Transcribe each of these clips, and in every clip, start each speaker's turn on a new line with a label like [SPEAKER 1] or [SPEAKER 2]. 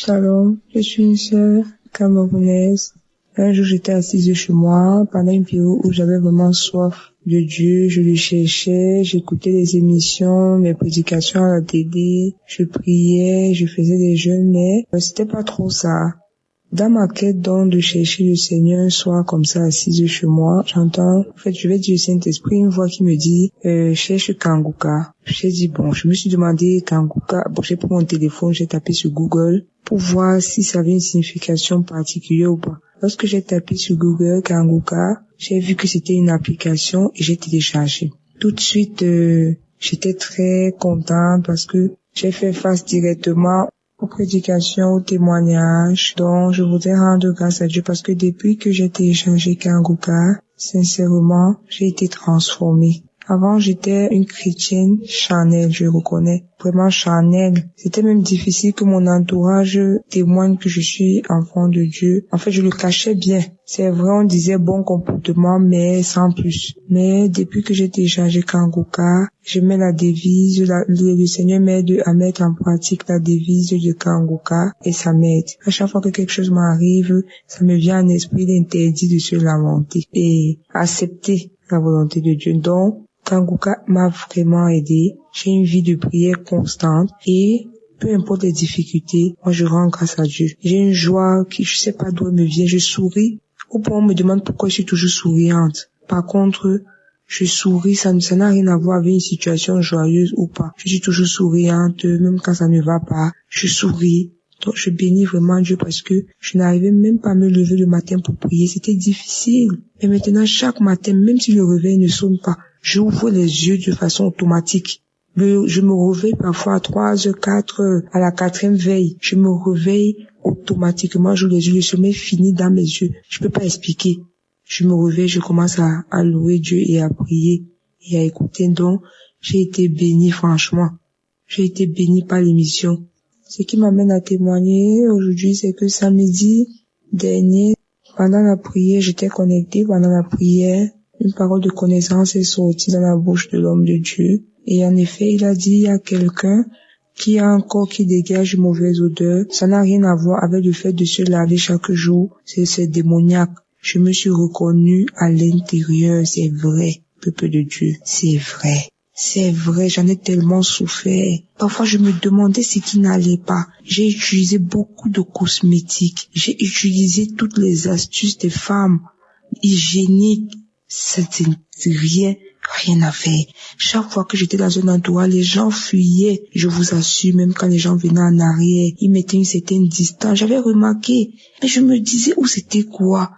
[SPEAKER 1] Shalom, je suis une sœur camerounaise. Un jour, j'étais assise chez moi pendant une période où j'avais vraiment soif de Dieu. Je le cherchais, j'écoutais les émissions, mes prédications à la télé, je priais, je faisais des jeûnes, mais c'était pas trop ça. Dans ma quête donc de chercher le Seigneur un soir comme ça assise chez moi, j'entends, en fait, je vais dire au Saint-Esprit, une voix qui me dit, cherche Kanguka. J'ai dit bon, je me suis demandé Kanguka, bon, j'ai pris mon téléphone, j'ai tapé sur Google pour voir si ça avait une signification particulière ou pas. Lorsque j'ai tapé sur Google Kanguka, j'ai vu que c'était une application et j'ai téléchargé. Tout de suite, j'étais très contente parce que j'ai fait face directement aux prédications, aux témoignages. Donc, je voudrais rendre grâce à Dieu parce que depuis que j'ai téléchargé Kanguka, sincèrement, j'ai été transformée. Avant, j'étais une chrétienne charnelle, je reconnais. Vraiment charnelle. C'était même difficile que mon entourage témoigne que je suis enfant de Dieu. En fait, je le cachais bien. C'est vrai, on disait bon comportement, mais sans plus. Mais depuis que j'ai téléchargé Kanguka, je mets la devise, le Seigneur m'aide à mettre en pratique la devise de Kanguka et ça m'aide. À chaque fois que quelque chose m'arrive, ça me vient en esprit l'interdit de se lamenter et accepter la volonté de Dieu. Donc, Kanguka m'a vraiment aidé. J'ai une vie de prière constante et peu importe les difficultés, moi je rends grâce à Dieu. J'ai une joie qui, je sais pas d'où elle me vient, je souris. Au point où on me demande pourquoi je suis toujours souriante. Par contre, je souris, ça n'a rien à voir avec une situation joyeuse ou pas. Je suis toujours souriante, même quand ça ne va pas, je souris. Donc je bénis vraiment Dieu parce que je n'arrivais même pas à me lever le matin pour prier, c'était difficile. Mais maintenant, chaque matin, même si le réveil ne sonne pas, j'ouvre les yeux de façon automatique. Je me réveille parfois à 3 heures, 4 heures, à la 4e veille. Je me réveille automatiquement, j'ouvre les yeux, le sommeil finit dans mes yeux. Je peux pas expliquer. Je me réveille, je commence à louer Dieu et à prier et à écouter. Donc, j'ai été bénie, franchement. J'ai été bénie par l'émission. Ce qui m'amène à témoigner aujourd'hui, c'est que samedi dernier, pendant la prière, j'étais connectée pendant la prière. Une parole de connaissance est sortie dans la bouche de l'homme de Dieu. Et en effet, il a dit, il y a quelqu'un qui a un corps qui dégage une mauvaise odeur. Ça n'a rien à voir avec le fait de se laver chaque jour. C'est démoniaque. Je me suis reconnue à l'intérieur. C'est vrai, peuple de Dieu. C'est vrai. C'est vrai, j'en ai tellement souffert. Parfois, je me demandais ce qui n'allait pas. J'ai utilisé beaucoup de cosmétiques. J'ai utilisé toutes les astuces des femmes hygiéniques. C'était rien à faire. Chaque fois que j'étais dans un endroit, les gens fuyaient. Je vous assure, même quand les gens venaient en arrière, ils mettaient une certaine distance. J'avais remarqué, mais je me disais où c'était quoi.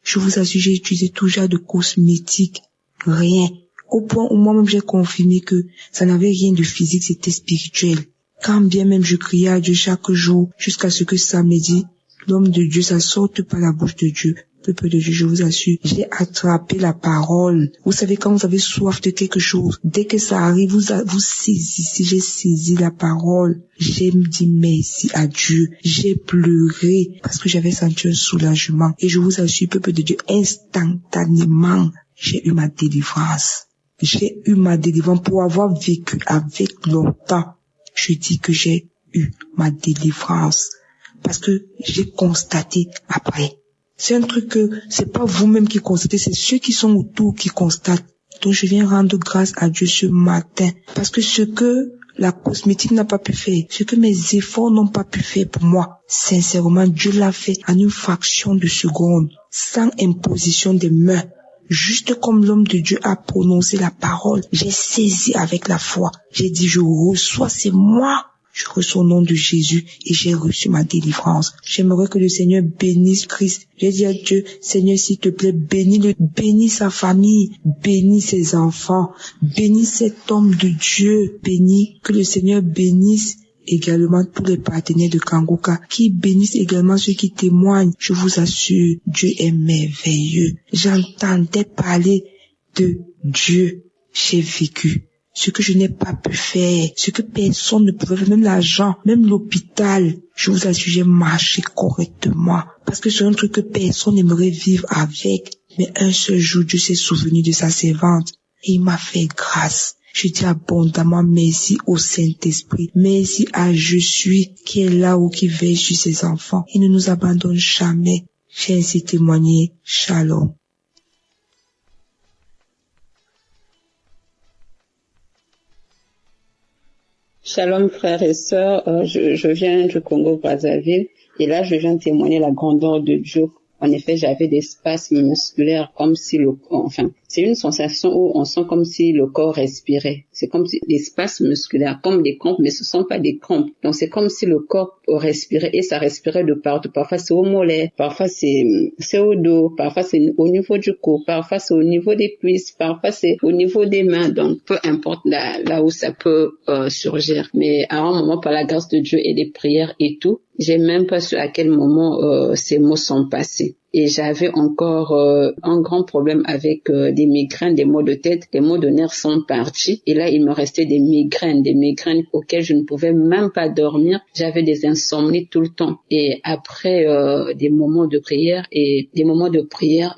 [SPEAKER 1] Je vous assure, j'ai utilisé tout genre de cosmétiques. Rien. Au point où moi-même j'ai confirmé que ça n'avait rien de physique, c'était spirituel. Quand bien même je criais à Dieu chaque jour, jusqu'à ce que samedi, l'homme de Dieu, ça sorte par la bouche de Dieu. Peuple de Dieu, je vous assure, j'ai attrapé la parole. Vous savez, quand vous avez soif de quelque chose, dès que ça arrive, vous saisissez, j'ai saisi la parole. J'ai dit merci à Dieu. J'ai pleuré parce que j'avais senti un soulagement. Et je vous assure, peuple de Dieu, instantanément, j'ai eu ma délivrance. J'ai eu ma délivrance pour avoir vécu avec longtemps. Je dis que j'ai eu ma délivrance parce que j'ai constaté après. C'est un truc que c'est pas vous-même qui constatez, c'est ceux qui sont autour qui constatent. Donc je viens rendre grâce à Dieu ce matin parce que ce que la cosmétique n'a pas pu faire, ce que mes efforts n'ont pas pu faire pour moi, sincèrement, Dieu l'a fait en une fraction de seconde, sans imposition des mains. Juste comme l'homme de Dieu a prononcé la parole, j'ai saisi avec la foi. J'ai dit, je reçois, c'est moi. Je reçois au nom de Jésus et j'ai reçu ma délivrance. J'aimerais que le Seigneur bénisse Christ. J'ai dit à Dieu, Seigneur, s'il te plaît, bénis sa famille, bénis ses enfants, bénis cet homme de Dieu, bénis, que le Seigneur bénisse également tous les partenaires de Kanguka, qui bénissent également ceux qui témoignent. Je vous assure, Dieu est merveilleux. J'entendais parler de Dieu. J'ai vécu ce que je n'ai pas pu faire, ce que personne ne pouvait faire, même l'argent, même l'hôpital. Je vous assure, j'ai marché correctement. Parce que c'est un truc que personne n'aimerait vivre avec. Mais un seul jour, Dieu s'est souvenu de sa servante. Et il m'a fait grâce. Je dis abondamment merci au Saint-Esprit. Merci à Je suis qui est là ou qui veille sur ses enfants. Il ne nous abandonne jamais. J'ai ainsi témoigné. Shalom.
[SPEAKER 2] Shalom frères et sœurs, je viens du Congo-Brazzaville et là je viens témoigner la grandeur de Dieu. En effet, j'avais des spasmes musculaires comme si c'est une sensation où on sent comme si le corps respirait. C'est comme si des spasmes musculaires, comme des crampes, mais ce ne sont pas des crampes. Donc c'est comme si le corps respirait et ça respirait de partout. Parfois c'est au mollet, parfois c'est au dos, parfois c'est au niveau du cou, parfois c'est au niveau des cuisses, parfois c'est au niveau des mains. Donc peu importe là où ça peut surgir. Mais à un moment, par la grâce de Dieu et des prières et tout, j'ai même pas su à quel moment ces mots sont passés. Et j'avais encore un grand problème avec des migraines, des maux de tête, les maux de nerfs sont partis. Et là, il me restait des migraines auxquelles je ne pouvais même pas dormir. J'avais des insomnies tout le temps. Et après des moments de prière,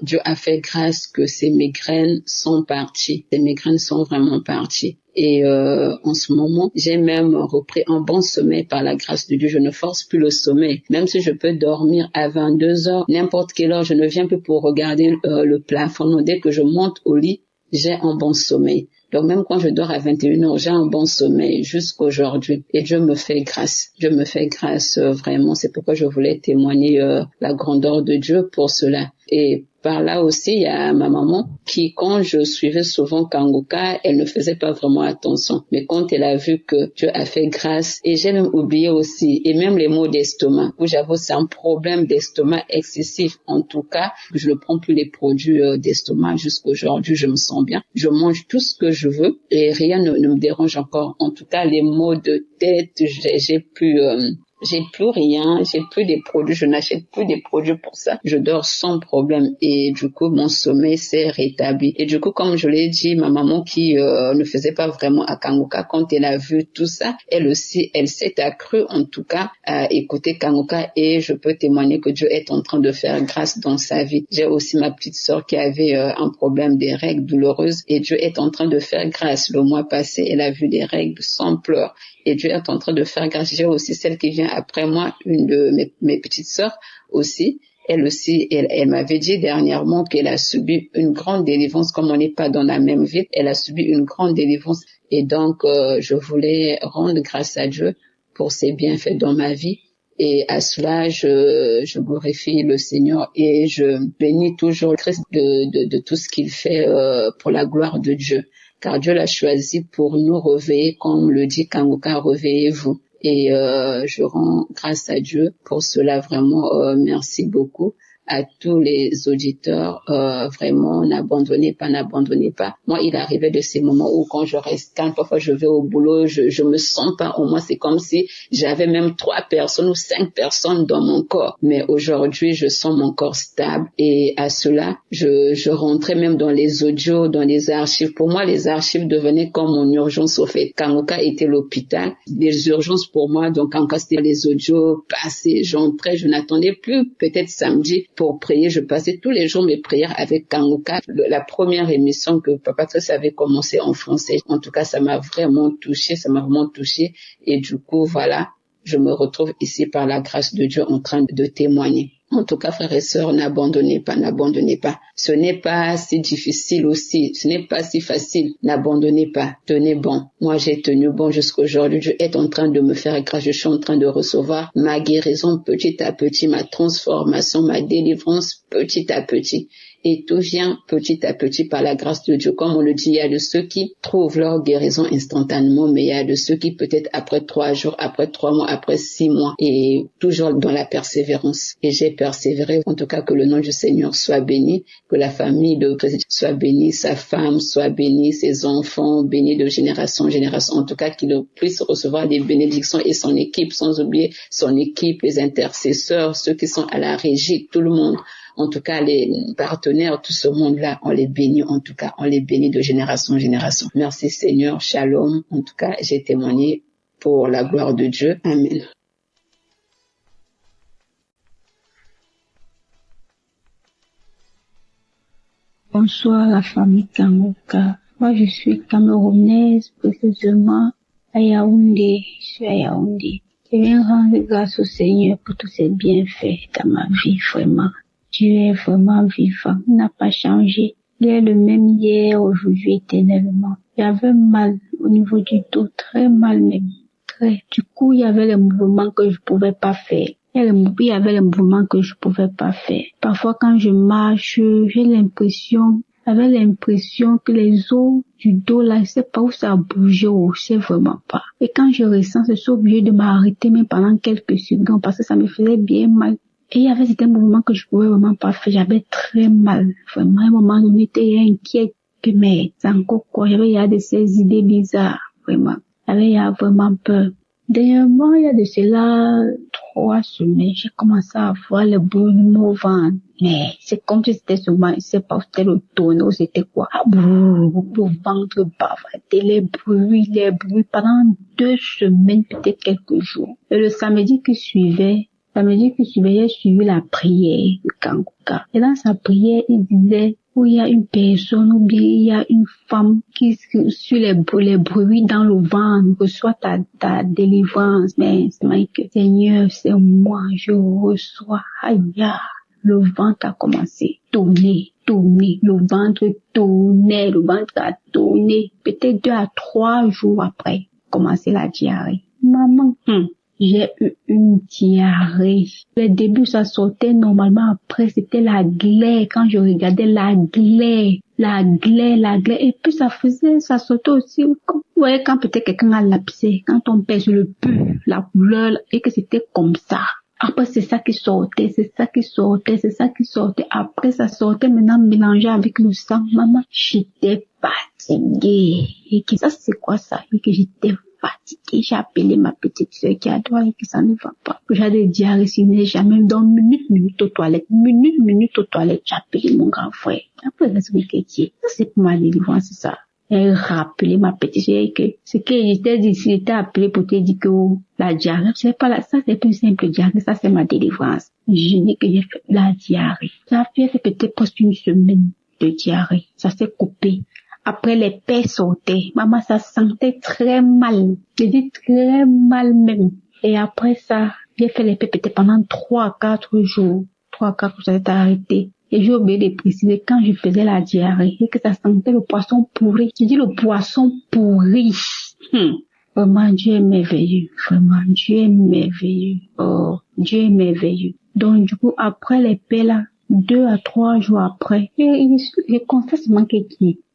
[SPEAKER 2] Dieu a fait grâce que ces migraines sont parties. Ces migraines sont vraiment parties. Et en ce moment, j'ai même repris un bon sommeil par la grâce de Dieu. Je ne force plus le sommeil. Même si je peux dormir à 22 heures, n'importe quelle heure, je ne viens plus pour regarder le plafond. Non, dès que je monte au lit, j'ai un bon sommeil. Donc même quand je dors à 21 heures, j'ai un bon sommeil jusqu'aujourd'hui. Et Dieu me fait grâce. Dieu me fait grâce vraiment. C'est pourquoi je voulais témoigner la grandeur de Dieu pour cela. Et par là aussi, il y a ma maman qui, quand je suivais souvent Kangoka, elle ne faisait pas vraiment attention. Mais quand elle a vu que Dieu a fait grâce, et j'ai même oublié aussi, et même les maux d'estomac, où j'avoue c'est un problème d'estomac excessif. En tout cas, je ne prends plus les produits d'estomac jusqu'aujourd'hui, je me sens bien. Je mange tout ce que je veux et rien ne me dérange encore. En tout cas, les maux de tête, j'ai plus rien, j'ai plus des produits, je n'achète plus des produits pour ça. Je dors sans problème et du coup, mon sommeil s'est rétabli. Et du coup, comme je l'ai dit, ma maman qui ne faisait pas vraiment à Kangoka, quand elle a vu tout ça, elle aussi, elle s'est accrue en tout cas à écouter Kangoka et je peux témoigner que Dieu est en train de faire grâce dans sa vie. J'ai aussi ma petite sœur qui avait un problème des règles douloureuses et Dieu est en train de faire grâce. Le mois passé, elle a vu des règles sans pleurs. Et Dieu est en train de faire grâce. J'ai aussi celle qui vient après moi, une de mes petites sœurs aussi. Elle aussi, elle m'avait dit dernièrement qu'elle a subi une grande délivrance, comme on n'est pas dans la même ville. Elle a subi une grande délivrance. Et donc, je voulais rendre grâce à Dieu pour ses bienfaits dans ma vie. Et à cela, je glorifie le Seigneur et je bénis toujours le Christ de tout ce qu'il fait pour la gloire de Dieu. Car Dieu l'a choisi pour nous réveiller, comme le dit Kangoka, réveillez-vous. Et je rends grâce à Dieu pour cela, vraiment, merci beaucoup à tous les auditeurs, vraiment, n'abandonnez pas. Moi, il arrivait de ces moments où quand je reste calme, parfois je vais au boulot, je me sens pas, au moins c'est comme si j'avais même 3 personnes ou 5 personnes dans mon corps. Mais aujourd'hui, je sens mon corps stable et à cela, je rentrais même dans les audios, dans les archives. Pour moi, les archives devenaient comme mon urgence au fait. Kangoka était l'hôpital, les urgences pour moi, donc quand c'était les audios passés, j'entrais, je n'attendais plus peut-être samedi pour prier. Je passais tous les jours mes prières avec Kangoka. La première émission que Papa Tress avait commencé en français. En tout cas, ça m'a vraiment touchée. Et du coup, voilà, je me retrouve ici par la grâce de Dieu en train de témoigner. En tout cas, frères et sœurs, n'abandonnez pas. Ce n'est pas si difficile aussi, ce n'est pas si facile. N'abandonnez pas, tenez bon. Moi, j'ai tenu bon jusqu'aujourd'hui. Dieu est en train de me faire grâce. Je suis en train de recevoir ma guérison petit à petit, ma transformation, ma délivrance petit à petit. Et tout vient petit à petit par la grâce de Dieu. Comme on le dit, il y a de ceux qui trouvent leur guérison instantanément, mais il y a de ceux qui peut-être après 3 jours, après 3 mois, après 6 mois, et toujours dans la persévérance. Et j'ai persévéré. En tout cas, que le nom du Seigneur soit béni, que la famille de Christ soit bénie, sa femme soit bénie, ses enfants bénis de génération en génération. En tout cas, qu'il puisse recevoir des bénédictions et son équipe, sans oublier son équipe, les intercesseurs, ceux qui sont à la régie, tout le monde. En tout cas, les partenaires, tout ce monde-là, on les bénit, en tout cas, on les bénit de génération en génération. Merci Seigneur, shalom. En tout cas, j'ai témoigné pour la gloire de Dieu. Amen.
[SPEAKER 3] Bonsoir la famille Kangoka. Moi, je suis camerounaise, précisément à Yaoundé. Je suis à Yaoundé. Je viens rendre grâce au Seigneur pour tous ses bienfaits dans ma vie, vraiment. Dieu est vraiment vivant, il n'a pas changé. Il est le même hier, aujourd'hui, éternellement. J'avais mal au niveau du dos, très mal même. Très. Du coup, il y avait les mouvements que je pouvais pas faire. Il y avait les mouvements que je pouvais pas faire. Parfois, quand je marche, j'avais l'impression que les os du dos, là, je sais pas où ça a bougé, je sais vraiment pas. Et quand je ressens, je suis obligée de m'arrêter même pendant quelques secondes parce que ça me faisait bien mal. Et il y avait certains mouvements que je pouvais vraiment pas faire. J'avais très mal. Vraiment, à un moment donné, j'étais inquiète que, mais, c'est encore quoi? Il y a de ces idées bizarres, vraiment. Il y a vraiment peur. Dernièrement, il y a de cela 3 semaines, j'ai commencé à avoir le brûlement au ventre. Mais c'est comme si c'était seulement, je sais pas, c'était le tonneau, c'était quoi. Le ventre bavardait, les bruits, pendant 2 semaines, peut-être quelques jours. Et le samedi qui suivait, j'ai suivi la prière de Kanguka. Et dans sa prière, il disait, où il y a une personne ou bien il y a une femme qui sur les bruits dans le ventre reçoit ta délivrance. Mais c'est que Seigneur, c'est moi, je reçois. Aïe, le ventre a commencé à tourner. Le ventre a tourné. Peut-être 2 à 3 jours après, commencer la diarrhée. Maman, j'ai eu une diarrhée. Le début, ça sortait normalement. Après, c'était la glaire. Quand je regardais la glaire. Et puis, ça sortait aussi. Vous voyez, quand peut-être quelqu'un a lapsé, quand on pèse le pu, la couleur, et que c'était comme ça. Après, c'est ça qui sortait. Après, ça sortait maintenant mélangé avec le sang. Maman, j'étais fatiguée. Et que ça, c'est quoi ça? Et que j'étais fatiguée. J'ai appelé ma petite soeur qui a droit et que ça ne va pas. J'ai des diarrhées, jamais dans minute aux toilettes. J'ai appelé mon grand frère. Après, ça, c'est pour ma délivrance, c'est ça. Et rappeler ma petite soeur que ce que j'étais dit, j'étais appelé pour te dire que la diarrhée, c'est pas ça, c'est une simple diarrhée, ça c'est ma délivrance. Je dis que j'ai fait la diarrhée. Ça a fait peut-être presque 1 semaine de diarrhée. Ça s'est coupé. Après, les paix sautaient. Maman, ça sentait très mal. Je dis très mal même. Et après ça, j'ai fait les paix peut-être pendant 3 à 4 jours. 3 à 4 jours, ça s'est arrêté. Et j'ai oublié de préciser quand je faisais la diarrhée et que ça sentait le poisson pourri. Je dis le poisson pourri. Vraiment, Dieu est merveilleux. Oh, Dieu est merveilleux. Donc, du coup, après les paix là, 2 à 3 jours après, je constate seulement que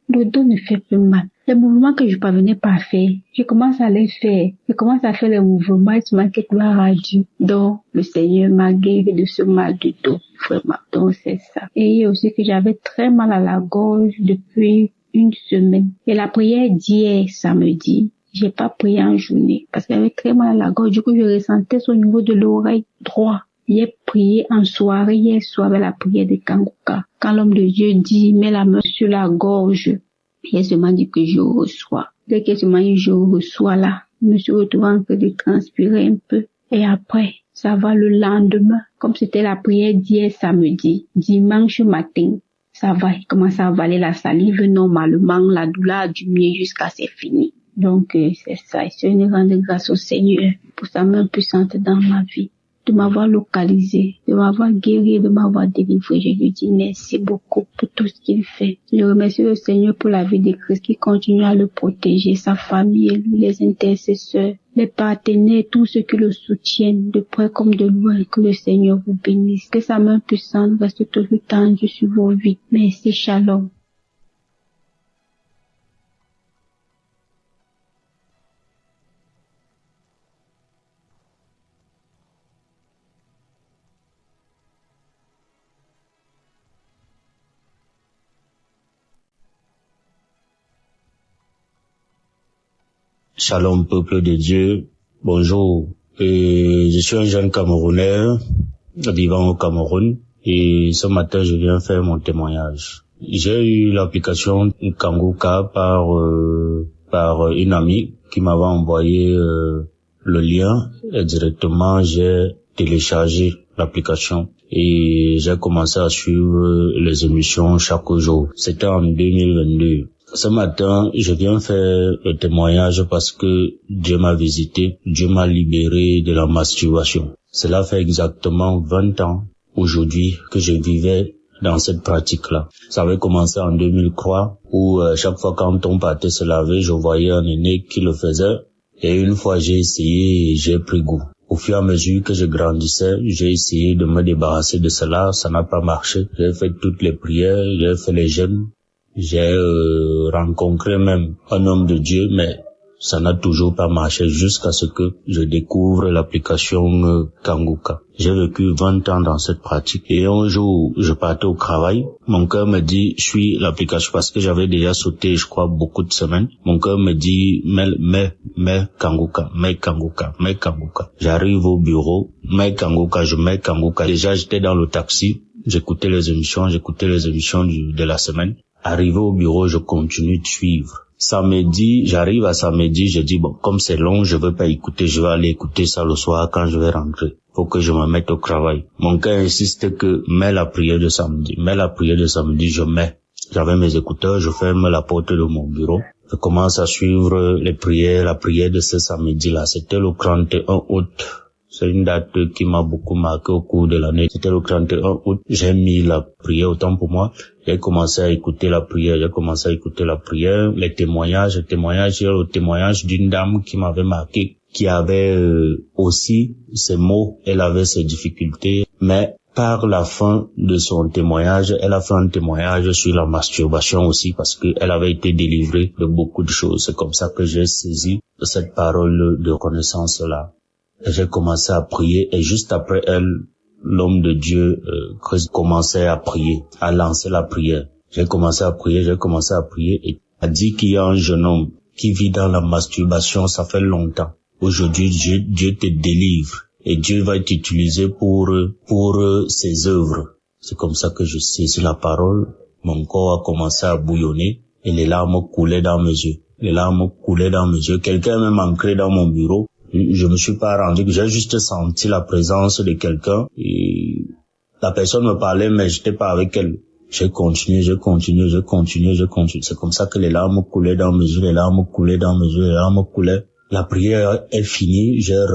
[SPEAKER 3] le dos ne fait plus mal. Les mouvements que je parvenais pas à faire, je commence à les faire. Je commence à faire les mouvements et seulement que gloire à Dieu. Donc, le Seigneur m'a guéri de ce mal du dos. Vraiment. Donc, c'est ça. Et aussi que j'avais très mal à la gorge depuis 1 semaine. Et la prière d'hier, samedi, j'ai pas prié en journée parce que j'avais très mal à la gorge. Du coup, je ressentais ça au niveau de l'oreille droite. J'ai prié en soirée, hier soir, avec la prière de Kanguka. Quand l'homme de Dieu dit, mets la main sur la gorge, il seulement dit que je reçois. Dès que seulement je reçois là, je me suis retrouvée en train de transpirer un peu. Et après, ça va le lendemain, comme c'était la prière d'hier samedi, dimanche matin, ça va, il commence à avaler la salive normalement, la douleur a diminué jusqu'à c'est fini. Donc, c'est ça. Je rends grâce au Seigneur pour sa main puissante dans ma vie, de m'avoir localisé, de m'avoir guéri, de m'avoir délivré. Je lui dis merci beaucoup pour tout ce qu'il fait. Je remercie le Seigneur pour la vie de Christ qui continue à le protéger, sa famille, les intercesseurs, les partenaires, tous ceux qui le soutiennent, de près comme de loin. Que le Seigneur vous bénisse. Que sa main puissante reste toujours tendue sur vos vies. Merci, shalom.
[SPEAKER 4] Shalom peuple de Dieu, bonjour. Je suis un jeune Camerounais vivant au Cameroun et ce matin je viens faire mon témoignage. J'ai eu l'application Kanguka par une amie qui m'avait envoyé le lien et directement j'ai téléchargé l'application et j'ai commencé à suivre les émissions chaque jour. C'était en 2022. Ce matin, je viens faire le témoignage parce que Dieu m'a visité, Dieu m'a libéré de la masturbation. Cela fait exactement 20 ans aujourd'hui que je vivais dans cette pratique-là. Ça avait commencé en 2003 où chaque fois quand on partait se laver, je voyais un aîné qui le faisait et une fois j'ai essayé et j'ai pris goût. Au fur et à mesure que je grandissais, j'ai essayé de me débarrasser de cela, ça n'a pas marché. J'ai fait toutes les prières, j'ai fait les jeûnes, j'ai rencontré même un homme de Dieu, mais ça n'a toujours pas marché jusqu'à ce que je découvre l'application Kanguka. J'ai vécu 20 ans dans cette pratique et un jour, je partais au travail. Mon cœur me dit, suis l'application parce que j'avais déjà sauté, je crois, beaucoup de semaines. Mon cœur me dit, mets Kanguka. J'arrive au bureau, mets Kanguka. Déjà, j'étais dans le taxi, j'écoutais les émissions de la semaine. Arrivé au bureau, je continue de suivre. Samedi, j'arrive à samedi, je dis bon, comme c'est long, je veux pas écouter, je vais aller écouter ça le soir quand je vais rentrer. Faut que je me mette au travail. Mon cœur insiste que mets la prière de samedi, je mets. J'avais mes écouteurs, je ferme la porte de mon bureau. Je commence à suivre les prières, la prière de ce samedi-là. C'était le 31 août. C'est une date qui m'a beaucoup marqué au cours de l'année. C'était le 31 août. J'ai mis la prière autant pour moi. J'ai commencé à écouter la prière. Les témoignages. Il y a le témoignage d'une dame qui m'avait marqué, qui avait aussi ses maux. Elle avait ses difficultés. Mais par la fin de son témoignage, elle a fait un témoignage sur la masturbation aussi parce qu'elle avait été délivrée de beaucoup de choses. C'est comme ça que j'ai saisi cette parole de reconnaissance-là. J'ai commencé à prier et juste après elle, l'homme de Dieu commençait à prier, à lancer la prière. J'ai commencé à prier et a dit qu'il y a un jeune homme qui vit dans la masturbation, ça fait longtemps. Aujourd'hui, Dieu te délivre et Dieu va t'utiliser pour ses œuvres. C'est comme ça que je saisis la parole. Mon corps a commencé à bouillonner et les larmes coulaient dans mes yeux. Quelqu'un m'a manqué dans mon bureau. Je me suis pas rendu, j'ai juste senti la présence de quelqu'un et la personne me parlait mais j'étais pas avec elle. J'ai continué. C'est comme ça que les larmes coulaient dans mes yeux, La prière est finie, j'ai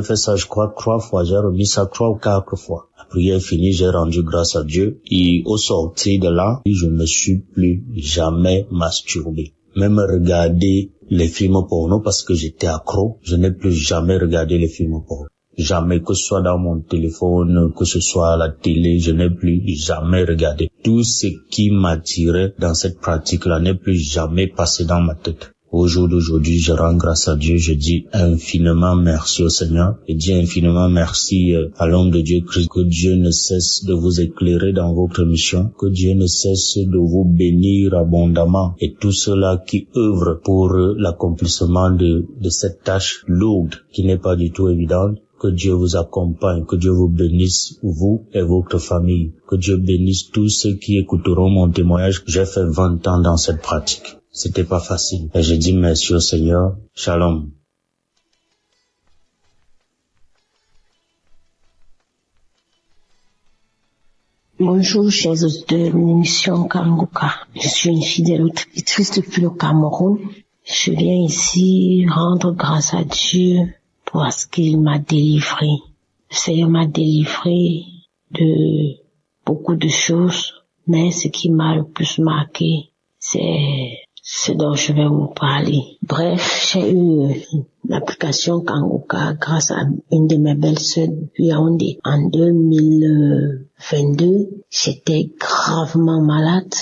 [SPEAKER 4] fait ça, je crois, 3 fois, j'ai remis ça 3 ou 4 fois. La prière est finie, j'ai rendu grâce à Dieu et au sortir de là, je me suis plus jamais masturbé. Même regarder les films porno parce que j'étais accro, je n'ai plus jamais regardé les films porno. Jamais, que ce soit dans mon téléphone, que ce soit à la télé, je n'ai plus jamais regardé. Tout ce qui m'attirait dans cette pratique-là n'est plus jamais passé dans ma tête. Au jour d'aujourd'hui, je rends grâce à Dieu, je dis infiniment merci au Seigneur, je dis infiniment merci à l'homme de Dieu Christ, que Dieu ne cesse de vous éclairer dans votre mission, que Dieu ne cesse de vous bénir abondamment et tous ceux-là qui œuvrent pour l'accomplissement de cette tâche lourde qui n'est pas du tout évidente. Que Dieu vous accompagne, que Dieu vous bénisse, vous et votre famille, que Dieu bénisse tous ceux qui écouteront mon témoignage. J'ai fait 20 ans dans cette pratique. C'était pas facile. Et je dis merci au Seigneur. Shalom.
[SPEAKER 5] Bonjour, chers auditeurs de l'émission Kanguka. Je suis une fidèle auditrice depuis le Cameroun. Je viens ici rendre grâce à Dieu parce qu'il m'a délivré. Le Seigneur m'a délivré de beaucoup de choses, mais ce qui m'a le plus marqué, c'est ce dont je vais vous parler. Bref, j'ai eu l'application Kanguka grâce à une de mes belles-sœurs depuis Yaoundé. En 2022, j'étais gravement malade.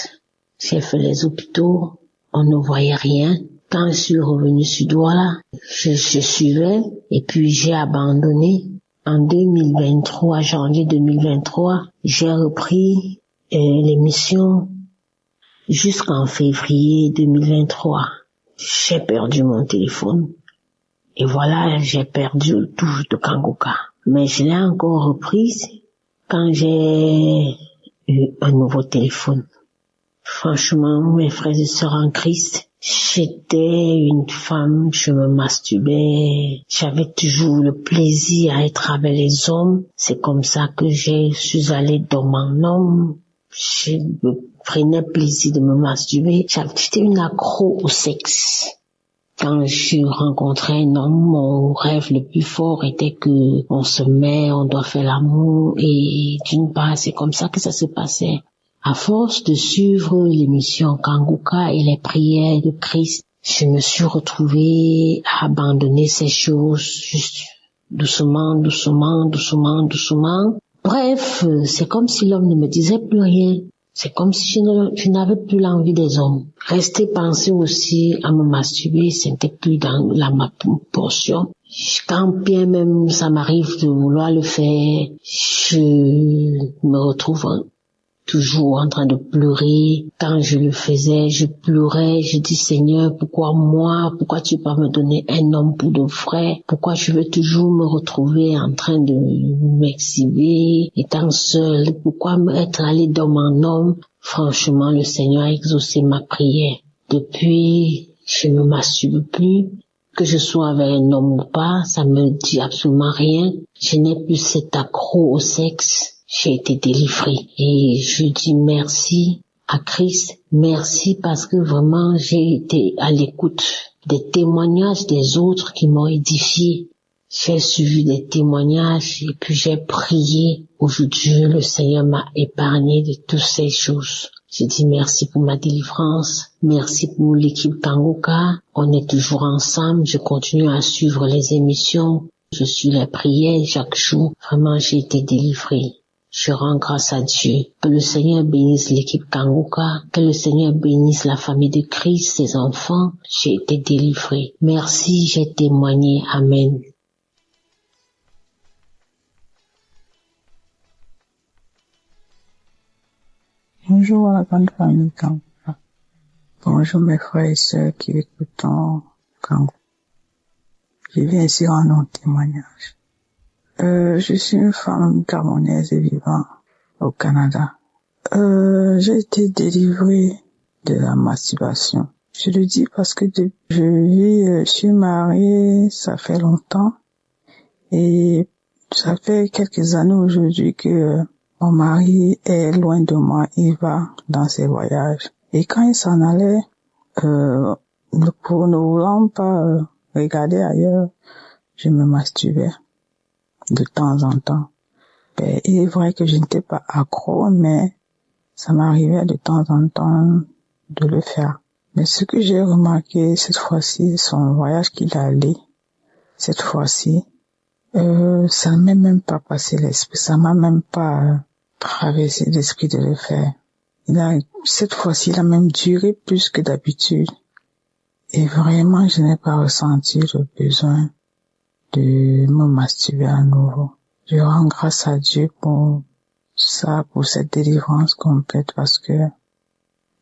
[SPEAKER 5] J'ai fait les hôpitaux, on ne voyait rien. Quand je suis revenue sur Douala, je suivais et puis j'ai abandonné. En 2023, janvier 2023, j'ai repris l'émission jusqu'en février 2023. J'ai perdu mon téléphone et voilà, j'ai perdu le touche de Kanguka. Mais je l'ai encore reprise quand j'ai eu un nouveau téléphone. Franchement, mes frères et sœurs en Christ, j'étais une femme, je me masturbais, j'avais toujours le plaisir à être avec les hommes. C'est comme ça que je suis allée dans mon homme. Je me prenais plaisir de me masturber. J'étais une accro au sexe. Quand je rencontrais un homme, mon rêve le plus fort était que on se met, on doit faire l'amour, et d'une part, c'est comme ça que ça se passait. À force de suivre l'émission Kanguka et les prières de Christ, je me suis retrouvée à abandonner ces choses juste doucement. Bref, c'est comme si l'homme ne me disait plus rien. C'est comme si je n'avais plus l'envie des hommes. Rester penser aussi à me masturber, c'était plus dans ma portion. Quand bien même ça m'arrive de vouloir le faire, je me retrouve toujours en train de pleurer. Quand je le faisais, je pleurais, je dis Seigneur, pourquoi moi? Pourquoi tu vas me donner un homme pour de vrai? Pourquoi je veux toujours me retrouver en train de m'exhiber, étant seule? Pourquoi être allé dans mon homme? Franchement, le Seigneur a exaucé ma prière. Depuis, je ne me masturbe plus. Que je sois avec un homme ou pas, ça me dit absolument rien. Je n'ai plus cet accro au sexe. J'ai été délivrée et je dis merci à Christ, merci parce que vraiment j'ai été à l'écoute des témoignages des autres qui m'ont édifié. J'ai suivi des témoignages et puis j'ai prié. Aujourd'hui, le Seigneur m'a épargné de toutes ces choses. Je dis merci pour ma délivrance, merci pour l'équipe Kanguka. On est toujours ensemble, je continue à suivre les émissions, je suis les prières chaque jour. Vraiment, j'ai été délivrée. Je rends grâce à Dieu. Que le Seigneur bénisse l'équipe Kanguka. Que le Seigneur bénisse la famille de Christ, ses enfants. J'ai été délivrée. Merci, j'ai témoigné. Amen.
[SPEAKER 6] Bonjour à la grande famille Kanguka. Bonjour mes frères et sœurs qui écoutent Kanguka. Je viens ici rendre un témoignage. Je suis une femme camerounaise et vivant au Canada. J'ai été délivrée de la masturbation. Je le dis parce que je suis mariée, ça fait longtemps, et ça fait quelques années aujourd'hui que mon mari est loin de moi, il va dans ses voyages. Et quand il s'en allait, pour ne voulant pas regarder ailleurs, je me masturbais de temps en temps. Il est vrai que je n'étais pas accro, mais ça m'arrivait de temps en temps de le faire. Mais ce que j'ai remarqué cette fois-ci, son voyage qu'il a allé, cette fois-ci, ça ne m'est même pas passé l'esprit, ça m'a même pas traversé l'esprit de le faire. Cette fois-ci, il a même duré plus que d'habitude. Et vraiment, je n'ai pas ressenti le besoin de me masturber à nouveau. Je rends grâce à Dieu pour ça, pour cette délivrance complète, parce que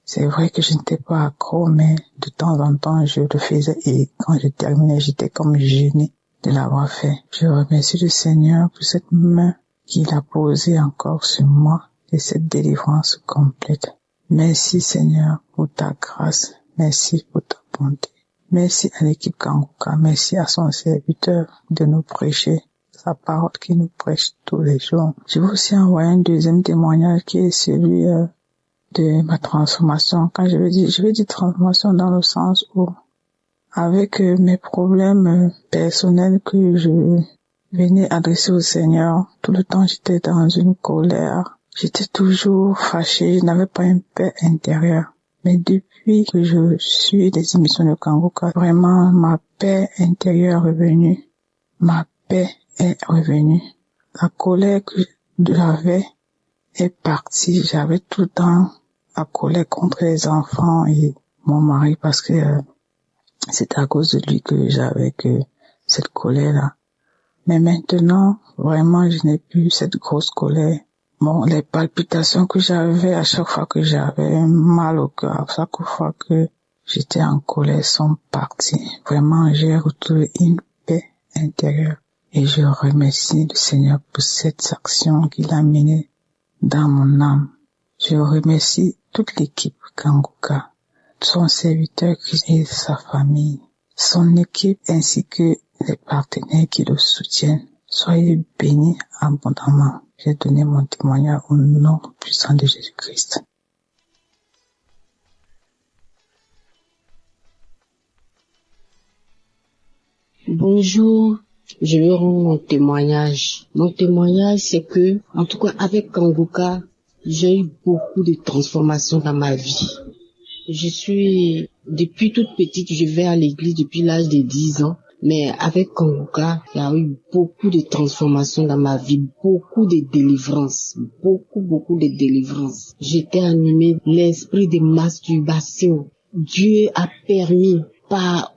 [SPEAKER 6] c'est vrai que je n'étais pas accro, mais de temps en temps, je le faisais, et quand je terminais, j'étais comme gênée de l'avoir fait. Je remercie le Seigneur pour cette main qu'il a posée encore sur moi et cette délivrance complète. Merci Seigneur pour ta grâce, merci pour ta bonté. Merci à l'équipe Kanguka, merci à son serviteur de nous prêcher sa parole qui nous prêche tous les jours. Je veux aussi envoyer un deuxième témoignage qui est celui de ma transformation. Quand je veux dire transformation dans le sens où, avec mes problèmes personnels que je venais adresser au Seigneur, tout le temps j'étais dans une colère, j'étais toujours fâchée, je n'avais pas une paix intérieure. Mais depuis que je suis des émissions de Kanguka, vraiment ma paix intérieure est revenue. Ma paix est revenue. La colère que j'avais est partie. J'avais tout le temps la colère contre les enfants et mon mari parce que c'est à cause de lui que j'avais cette colère-là. Mais maintenant, vraiment, je n'ai plus cette grosse colère. Bon, les palpitations que j'avais à chaque fois que j'avais mal au cœur, à chaque fois que j'étais en colère, sont parties. Vraiment, j'ai retrouvé une paix intérieure. Et je remercie le Seigneur pour cette action qu'il a menée dans mon âme. Je remercie toute l'équipe Kanguka, son serviteur et sa famille, son équipe ainsi que les partenaires qui le soutiennent. Soyez bénis abondamment. J'ai donné mon témoignage au nom puissant de Jésus-Christ.
[SPEAKER 5] Bonjour, je vais rendre mon témoignage. Mon témoignage, c'est que, en tout cas, avec Kanguka, j'ai eu beaucoup de transformations dans ma vie. Depuis toute petite, je vais à l'église depuis l'âge de 10 ans. Mais avec Kanguka, il y a eu beaucoup de transformations dans ma vie, beaucoup de délivrances, beaucoup de délivrances. J'étais animée l'esprit de masturbation. Dieu a permis,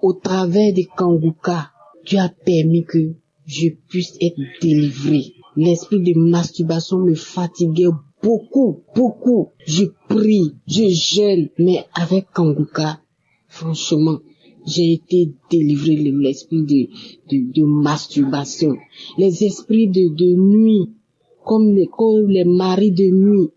[SPEAKER 5] au travers de Kanguka, Dieu a permis que je puisse être délivrée. L'esprit de masturbation me fatiguait beaucoup. Je prie, je jeûne, mais avec Kanguka, franchement, j'ai été délivrée de l'esprit de masturbation. Les esprits de nuit, comme les maris de nuit.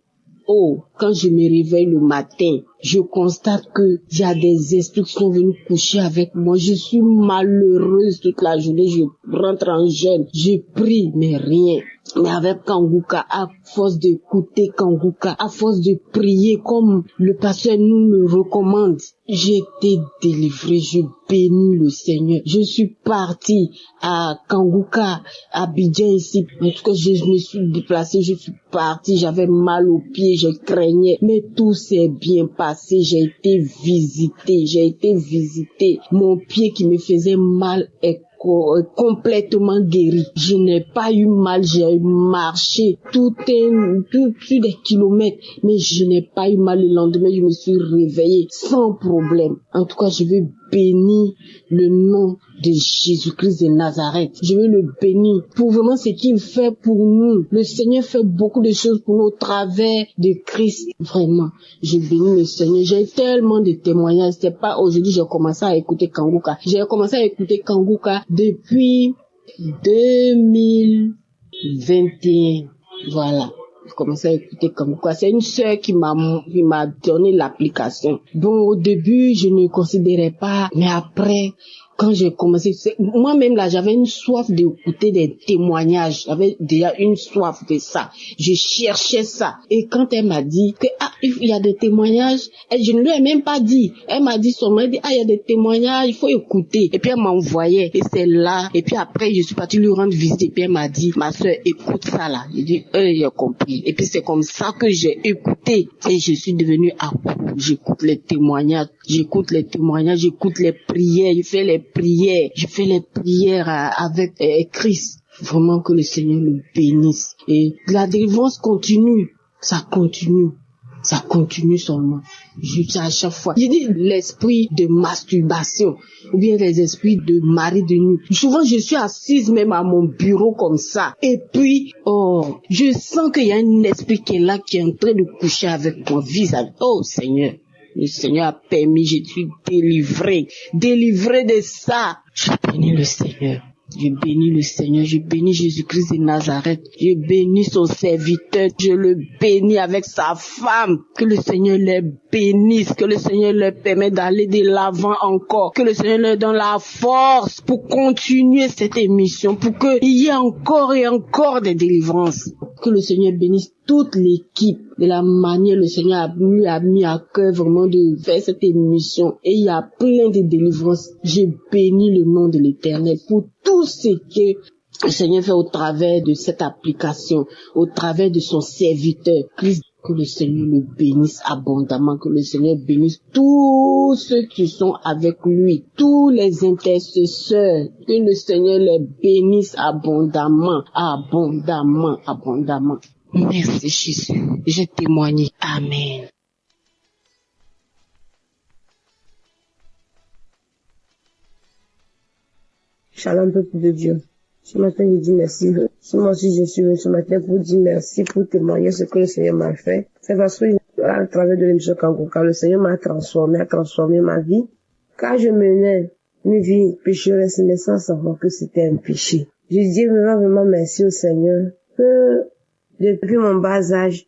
[SPEAKER 5] Oh, quand je me réveille le matin, je constate que il y a des esprits qui sont venus coucher avec moi. Je suis malheureuse toute la journée. Je rentre en jeûne. Je prie, mais rien. Mais avec Kanguka, à force d'écouter Kanguka, à force de prier comme le pasteur nous le recommande, j'ai été délivrée. Je bénis le Seigneur. Je suis partie à Kanguka, à Abidjan ici. En tout cas, je me suis déplacée, je suis partie. J'avais mal aux pieds, je craignais. Mais tout s'est bien passé. J'ai été visitée. Mon pied qui me faisait mal est complètement guéri. Je n'ai pas eu mal, j'ai marché plus des kilomètres, mais je n'ai pas eu mal. Le lendemain, je me suis réveillée sans problème. En tout cas, je veux bénir le nom de Jésus-Christ de Nazareth. Je veux le bénir pour vraiment ce qu'il fait pour nous. Le Seigneur fait beaucoup de choses pour nous au travers de Christ. Vraiment, je bénis le Seigneur. J'ai tellement de témoignages. C'est pas aujourd'hui j'ai commencé à écouter Kanguka. J'ai commencé à écouter Kanguka depuis 2021. Voilà. J'ai commencé à écouter Kanguka. C'est une sœur qui m'a donné l'application. Donc au début, je ne considérais pas, mais après, quand j'ai commencé, moi-même là, j'avais une soif d'écouter des témoignages. J'avais déjà une soif de ça. Je cherchais ça. Et quand elle m'a dit que, il y a des témoignages, et je ne lui ai même pas dit. Elle m'a dit seulement, il y a des témoignages, il faut écouter. Et puis elle m'envoyait. Et c'est là. Et puis après, je suis partie lui rendre visite. Et puis elle m'a dit, ma soeur, écoute ça là. J'ai dit, j'ai compris. Et puis c'est comme ça que j'ai écouté. Et je suis devenue accro. J'écoute les témoignages, j'écoute les prières, je fais les prières avec Christ. Vraiment que le Seigneur le bénisse. Et la délivrance continue, ça continue seulement. Juste à chaque fois. Il dit l'esprit de masturbation, ou bien les esprits de mari de nuit. Souvent, je suis assise même à mon bureau comme ça. Et puis, je sens qu'il y a un esprit qui est là, qui est en train de coucher avec mon visage. Oh Seigneur. Le Seigneur a permis, je suis délivré de ça. Je bénis le Seigneur. Je bénis Jésus-Christ de Nazareth. Je bénis son serviteur. Je le bénis avec sa femme. Que le Seigneur les bénisse. Que le Seigneur leur permette d'aller de l'avant encore. Que le Seigneur leur donne la force pour continuer cette émission. Pour qu'il y ait encore et encore des délivrances. Que le Seigneur bénisse toute l'équipe de la manière le Seigneur lui a mis à cœur vraiment de faire cette émission. Et il y a plein de délivrances. Je bénis le nom de l'Éternel pour tout ce que le Seigneur fait au travers de cette application, au travers de son serviteur. Christ, que le Seigneur le bénisse abondamment, que le Seigneur bénisse tous ceux qui sont avec lui, tous les intercesseurs, que le Seigneur les bénisse abondamment. Merci Jésus, j'ai témoigné. Amen.
[SPEAKER 7] Shalom peuple de Dieu. Ce matin je dis merci. Moi aussi je suis venu ce matin pour dire merci, pour témoigner ce que le Seigneur m'a fait. C'est parce que à travers de l'émission Kanguka, le Seigneur m'a transformé ma vie. Car je menais une vie pécheresse, mais sans savoir que c'était un péché. Je dis vraiment merci au Seigneur que depuis mon bas âge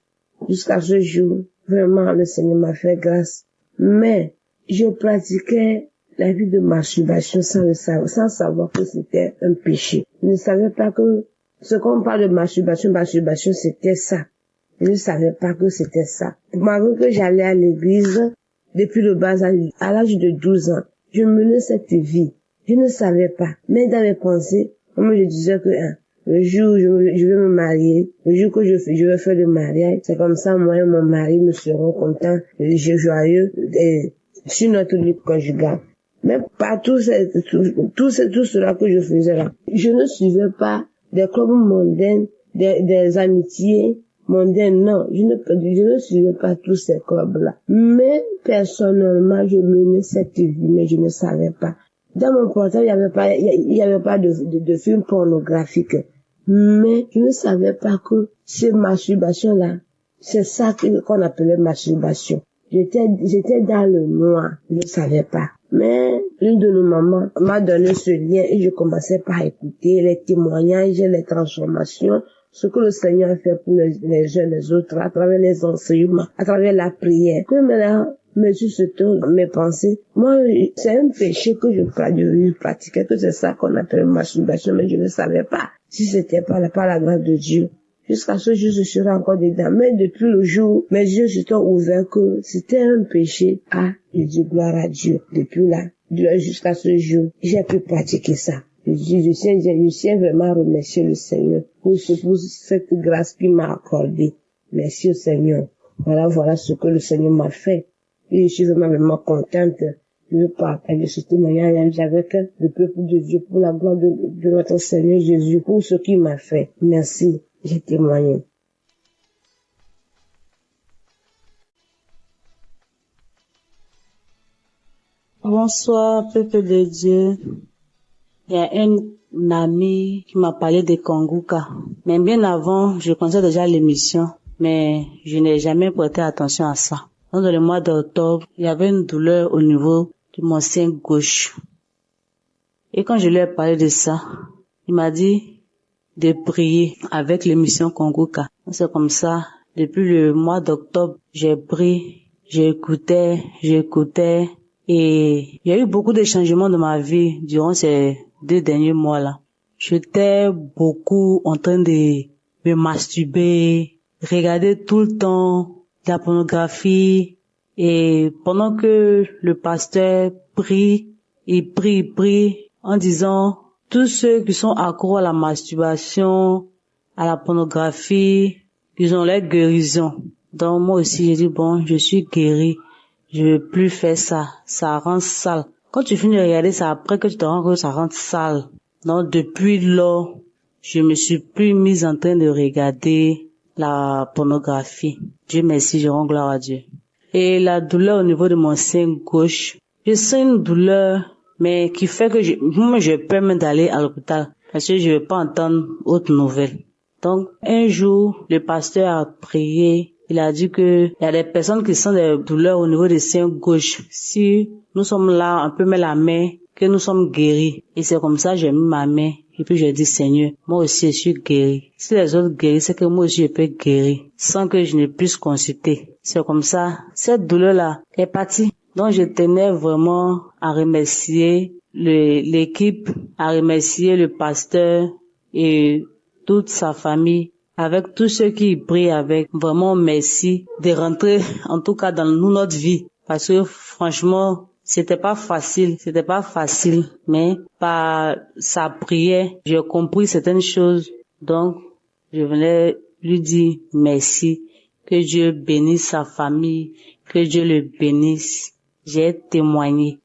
[SPEAKER 7] jusqu'à ce jour, vraiment le Seigneur m'a fait grâce. Mais je pratiquais la vie de masturbation sans savoir que c'était un péché. Je ne savais pas que ce qu'on parle de masturbation c'était ça. Je ne savais pas que c'était ça. Malgré que j'allais à l'église depuis le bas âge, à l'âge de 12 ans, je menais cette vie. Je ne savais pas. Mais dans mes pensées, moi je disais que le jour où je vais me marier, le jour que je vais faire le mariage, c'est comme ça, moi et mon mari, nous serons contents, joyeux, sur notre vie conjugale. Mais pas tout cela que je faisais là. Je ne suivais pas des clubs mondains, des amitiés mondaines, non. Je ne suivais pas tous ces clubs-là. Mais, personnellement, je menais cette vie, mais je ne savais pas. Dans mon portable, il y avait pas de film pornographique. Mais je ne savais pas que ces masturbations-là, c'est ça qu'on appelait masturbation. J'étais dans le noir, je ne savais pas. Mais une de nos mamans m'a donné ce lien et je commençais par écouter les témoignages, les transformations, ce que le Seigneur a fait pour les uns les autres, à travers les enseignements, à travers la prière. Que maintenant, Monsieur se tourne mes pensées. Moi, c'est un péché que je pratiquais, que c'est ça qu'on appelle masturbation, mais je ne savais pas si c'était par la grâce de Dieu. Jusqu'à ce jour, je serai encore dedans. Mais depuis le jour, mes yeux se sont ouverts que c'était un péché. Ah, je dis gloire à Dieu. Depuis là, jusqu'à ce jour, j'ai pu pratiquer ça. Je tiens vraiment à remercier le Seigneur pour cette grâce qu'il m'a accordée. Merci au Seigneur. Voilà ce que le Seigneur m'a fait. Et je suis vraiment contente de partager ce témoignage avec le peuple de Dieu pour la gloire de notre Seigneur Jésus, pour ce qu'il m'a fait. Merci, j'ai témoigné.
[SPEAKER 8] Bonsoir, peuple de Dieu. Il y a un ami qui m'a parlé de Konguka. Mais bien avant, je connaissais déjà l'émission, mais je n'ai jamais prêté attention à ça. Dans le mois d'octobre, il y avait une douleur au niveau de mon sein gauche. Et quand je lui ai parlé de ça, il m'a dit de prier avec l'émission Konguka. C'est comme ça, depuis le mois d'octobre, j'ai prié, j'écoutais, et il y a eu beaucoup de changements dans ma vie durant ces 2 derniers mois-là. J'étais beaucoup en train de me masturber, regarder tout le temps de la pornographie, et pendant que le pasteur prie en disant tous ceux qui sont accros à la masturbation, à la pornographie, ils ont leur guérison. Donc moi aussi j'ai dit bon, je suis guéri, je veux plus faire ça, ça rend sale. Quand tu finis de regarder ça, après que tu te rends compte que ça rend sale. Donc depuis lors, je me suis plus mise en train de regarder la pornographie. Dieu merci, je rends gloire à Dieu. Et la douleur au niveau de mon sein gauche, je sens une douleur, mais qui fait que je peux même d'aller à l'hôpital, parce que je ne veux pas entendre autre nouvelle. Donc, un jour, le pasteur a prié, il a dit que il y a des personnes qui sentent des douleurs au niveau des seins gauche. Si nous sommes là, on peut mettre la main, que nous sommes guéris. Et c'est comme ça, j'ai mis ma main. Et puis j'ai dit, Seigneur, moi aussi je suis guéri. Si les autres guérissent, c'est que moi aussi je peux guérir, sans que je ne puisse consulter. C'est comme ça, cette douleur-là est partie. Donc je tenais vraiment à remercier l'équipe, à remercier le pasteur et toute sa famille, avec tous ceux qui prient avec. Vraiment merci de rentrer, en tout cas dans notre vie. Parce que franchement, c'était pas facile, mais par sa prière, j'ai compris certaines choses. Donc, je venais lui dire merci, que Dieu bénisse sa famille, que Dieu le bénisse. J'ai témoigné.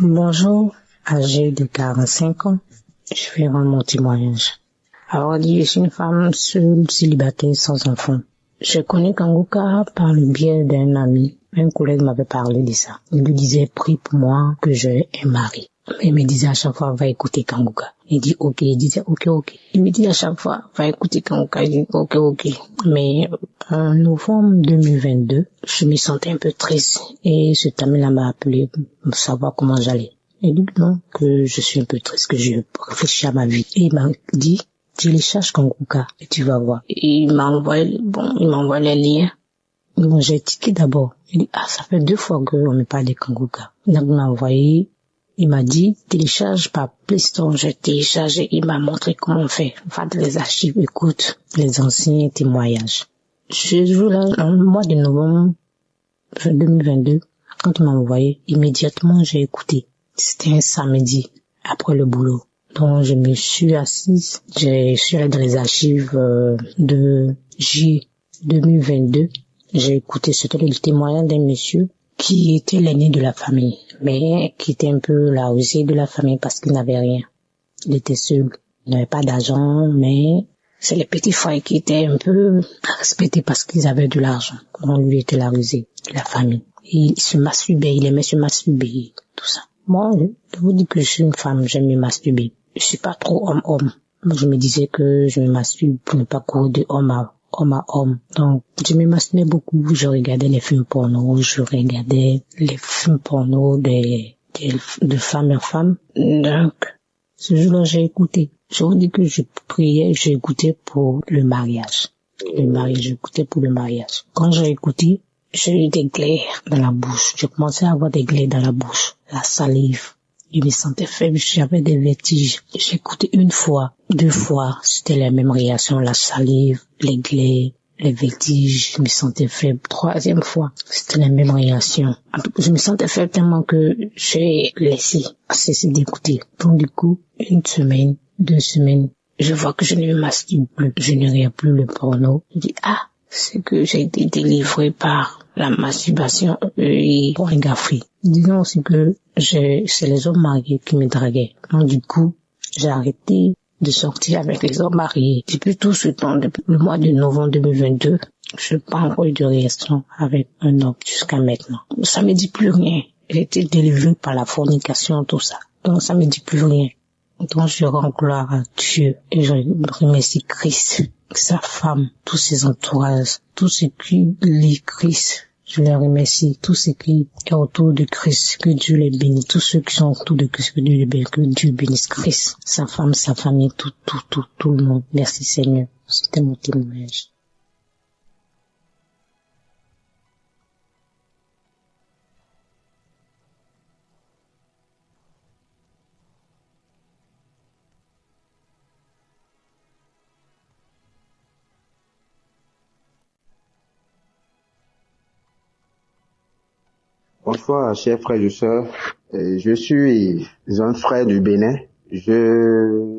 [SPEAKER 5] Bonjour, âgé de 45 ans, je vais rendre mon témoignage. Alors, je suis une femme seule, célibataire, sans enfant. Je connais Konguka par le biais d'un ami. Un collègue m'avait parlé de ça. Il lui disait, prie pour moi que j'ai un mari. Il me disait à chaque fois, va écouter Konguka. Il dit, ok. Il disait, ok. Il me dit à chaque fois, va écouter Konguka. Il dit, ok. Mais en novembre 2022, je me sentais un peu triste. Et cet ami-là m'a appelé pour savoir comment j'allais. Il dit non, que je suis un peu triste, que je réfléchis à ma vie. Et il m'a dit, télécharge Konguka et tu vas voir. Et il m'a envoyé les liens. Bon, j'ai tiqué d'abord. Il dit, ça fait 2 fois qu'on me parle de Konguka. Donc, il m'a envoyé, il m'a dit, télécharge par Play Store. J'ai téléchargé, il m'a montré comment faire. Va dans les archives, écoute les anciens témoignages. Ce jour-là, en mois de novembre 2022, quand on m'a envoyé, immédiatement j'ai écouté. C'était un samedi, après le boulot. Donc je me suis assise, je suis allée dans les archives de J 2022. J'ai écouté, c'était le témoignage d'un monsieur qui était l'aîné de la famille, mais qui était un peu la rusée de la famille parce qu'il n'avait rien. Il était seul, il n'avait pas d'argent, mais c'est les petits frères qui étaient un peu respectés parce qu'ils avaient de l'argent. Donc lui était la rusée de la famille. Il se masturbait, il aimait se masturber, tout ça. Moi, je vous dis que je suis une femme, j'aime me masturber. Je suis pas trop homme-homme. Je me disais que je me masturbe pour ne pas courir de homme à homme. Donc, je me masturbais beaucoup. Je regardais les films porno, je regardais les films porno de femme en femme. Donc, ce jour-là, j'ai écouté. Je vous dis que je priais, j'ai écouté pour le mariage. J'écoutais pour le mariage. Quand j'ai écouté, j'ai eu des glaires dans la bouche. Je commençais à avoir des glaires dans la bouche. La salive. Je me sentais faible, j'avais des vertiges. J'ai écouté une fois, 2 fois, c'était la même réaction, la salive, les glaires, les vertiges, je me sentais faible. 3e fois, c'était la même réaction. En tout cas, je me sentais faible tellement que j'ai laissé cesser d'écouter. Donc du coup, 1 semaine, 2 semaines, je vois que je ne me masturbe plus, je ne regarde plus le porno. Je dis, c'est que j'ai été délivré par la masturbation et pornographie. Disons aussi que c'est les hommes mariés qui me draguaient. Donc du coup, j'ai arrêté de sortir avec les hommes mariés. Depuis tout ce temps, depuis le mois de novembre 2022, je n'ai pas encore eu de relation avec un homme jusqu'à maintenant. Ça me dit plus rien. J'ai été délivré par la fornication, tout ça. Donc ça me dit plus rien. Donc je rends gloire à Dieu et je remercie Christ, sa femme, tous ses entourages, tous ceux qui lisent Christ. Je les remercie, tous ceux qui sont autour de Christ, que Dieu les bénisse, tous ceux qui sont autour de Christ, que Dieu bénisse Christ, sa femme, sa famille, tout le monde. Merci Seigneur. C'était mon témoignage.
[SPEAKER 9] Bonsoir, chers frères et sœurs. Je suis un frère du Bénin. Je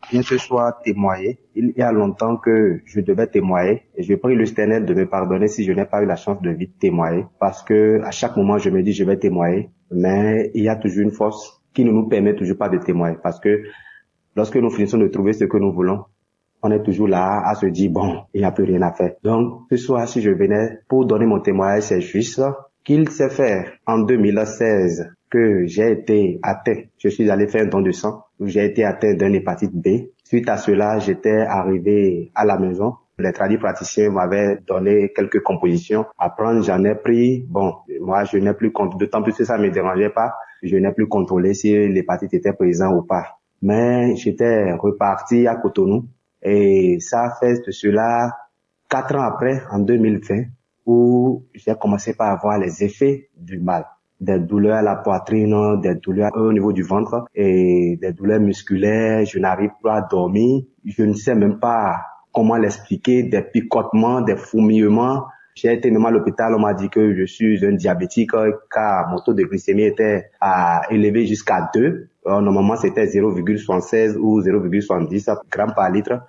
[SPEAKER 9] viens ce soir témoigner. Il y a longtemps que je devais témoigner et je prie le Seigneur de me pardonner si je n'ai pas eu la chance de vite témoigner parce que à chaque moment je me dis je vais témoigner, mais il y a toujours une force qui ne nous permet toujours pas de témoigner parce que lorsque nous finissons de trouver ce que nous voulons, on est toujours là à se dire bon, il n'y a plus rien à faire. Donc ce soir si je venais pour donner mon témoignage, c'est juste qu'il s'est fait en 2016 que j'ai été atteint. Je suis allé faire un don de sang où j'ai été atteint d'une hépatite B. Suite à cela, j'étais arrivé à la maison. Les tradipraticiens m'avaient donné quelques compositions à prendre. J'en ai pris. Bon, moi, je n'ai plus contrôlé. D'autant plus que ça ne me dérangeait pas. Je n'ai plus contrôlé si l'hépatite était présente ou pas. Mais j'étais reparti à Cotonou et ça a fait de cela 4 ans après, en 2020. Où j'ai commencé par avoir les effets du mal. Des douleurs à la poitrine, des douleurs au niveau du ventre et des douleurs musculaires. Je n'arrive pas à dormir. Je ne sais même pas comment l'expliquer. Des picotements, des fourmillements. J'ai été même à l'hôpital. On m'a dit que je suis un diabétique car mon taux de glycémie était élevé jusqu'à 2. Normalement, c'était 0,76 ou 0,70 grammes par litre.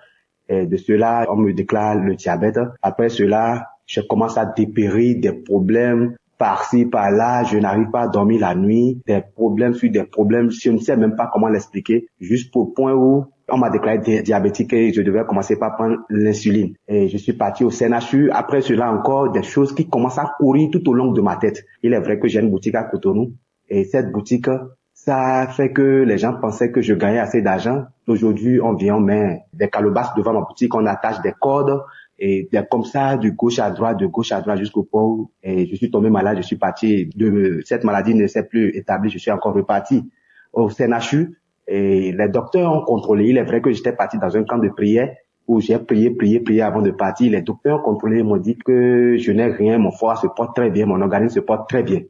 [SPEAKER 9] Et de cela, on me déclare le diabète. Après cela, je commence à dépérir des problèmes par-ci, par-là. Je n'arrive pas à dormir la nuit. Des problèmes sur des problèmes. Je ne sais même pas comment l'expliquer. Juste au point où on m'a déclaré diabétique et je devais commencer par prendre l'insuline. Et je suis parti au CNHU. Après cela, encore des choses qui commencent à courir tout au long de ma tête. Il est vrai que j'ai une boutique à Cotonou. Et cette boutique, ça fait que les gens pensaient que je gagnais assez d'argent. Aujourd'hui, on vient, on met des calebasses devant ma boutique, on attache des cordes. Et comme ça, de gauche à droite jusqu'au point où je suis tombé malade, je suis parti cette maladie ne s'est plus établie, je suis encore reparti au CNHU et les docteurs ont contrôlé. Il est vrai que j'étais parti dans un camp de prière où j'ai prié avant de partir. Les docteurs ont contrôlé, m'ont dit que je n'ai rien, mon foie se porte très bien, mon organisme se porte très bien.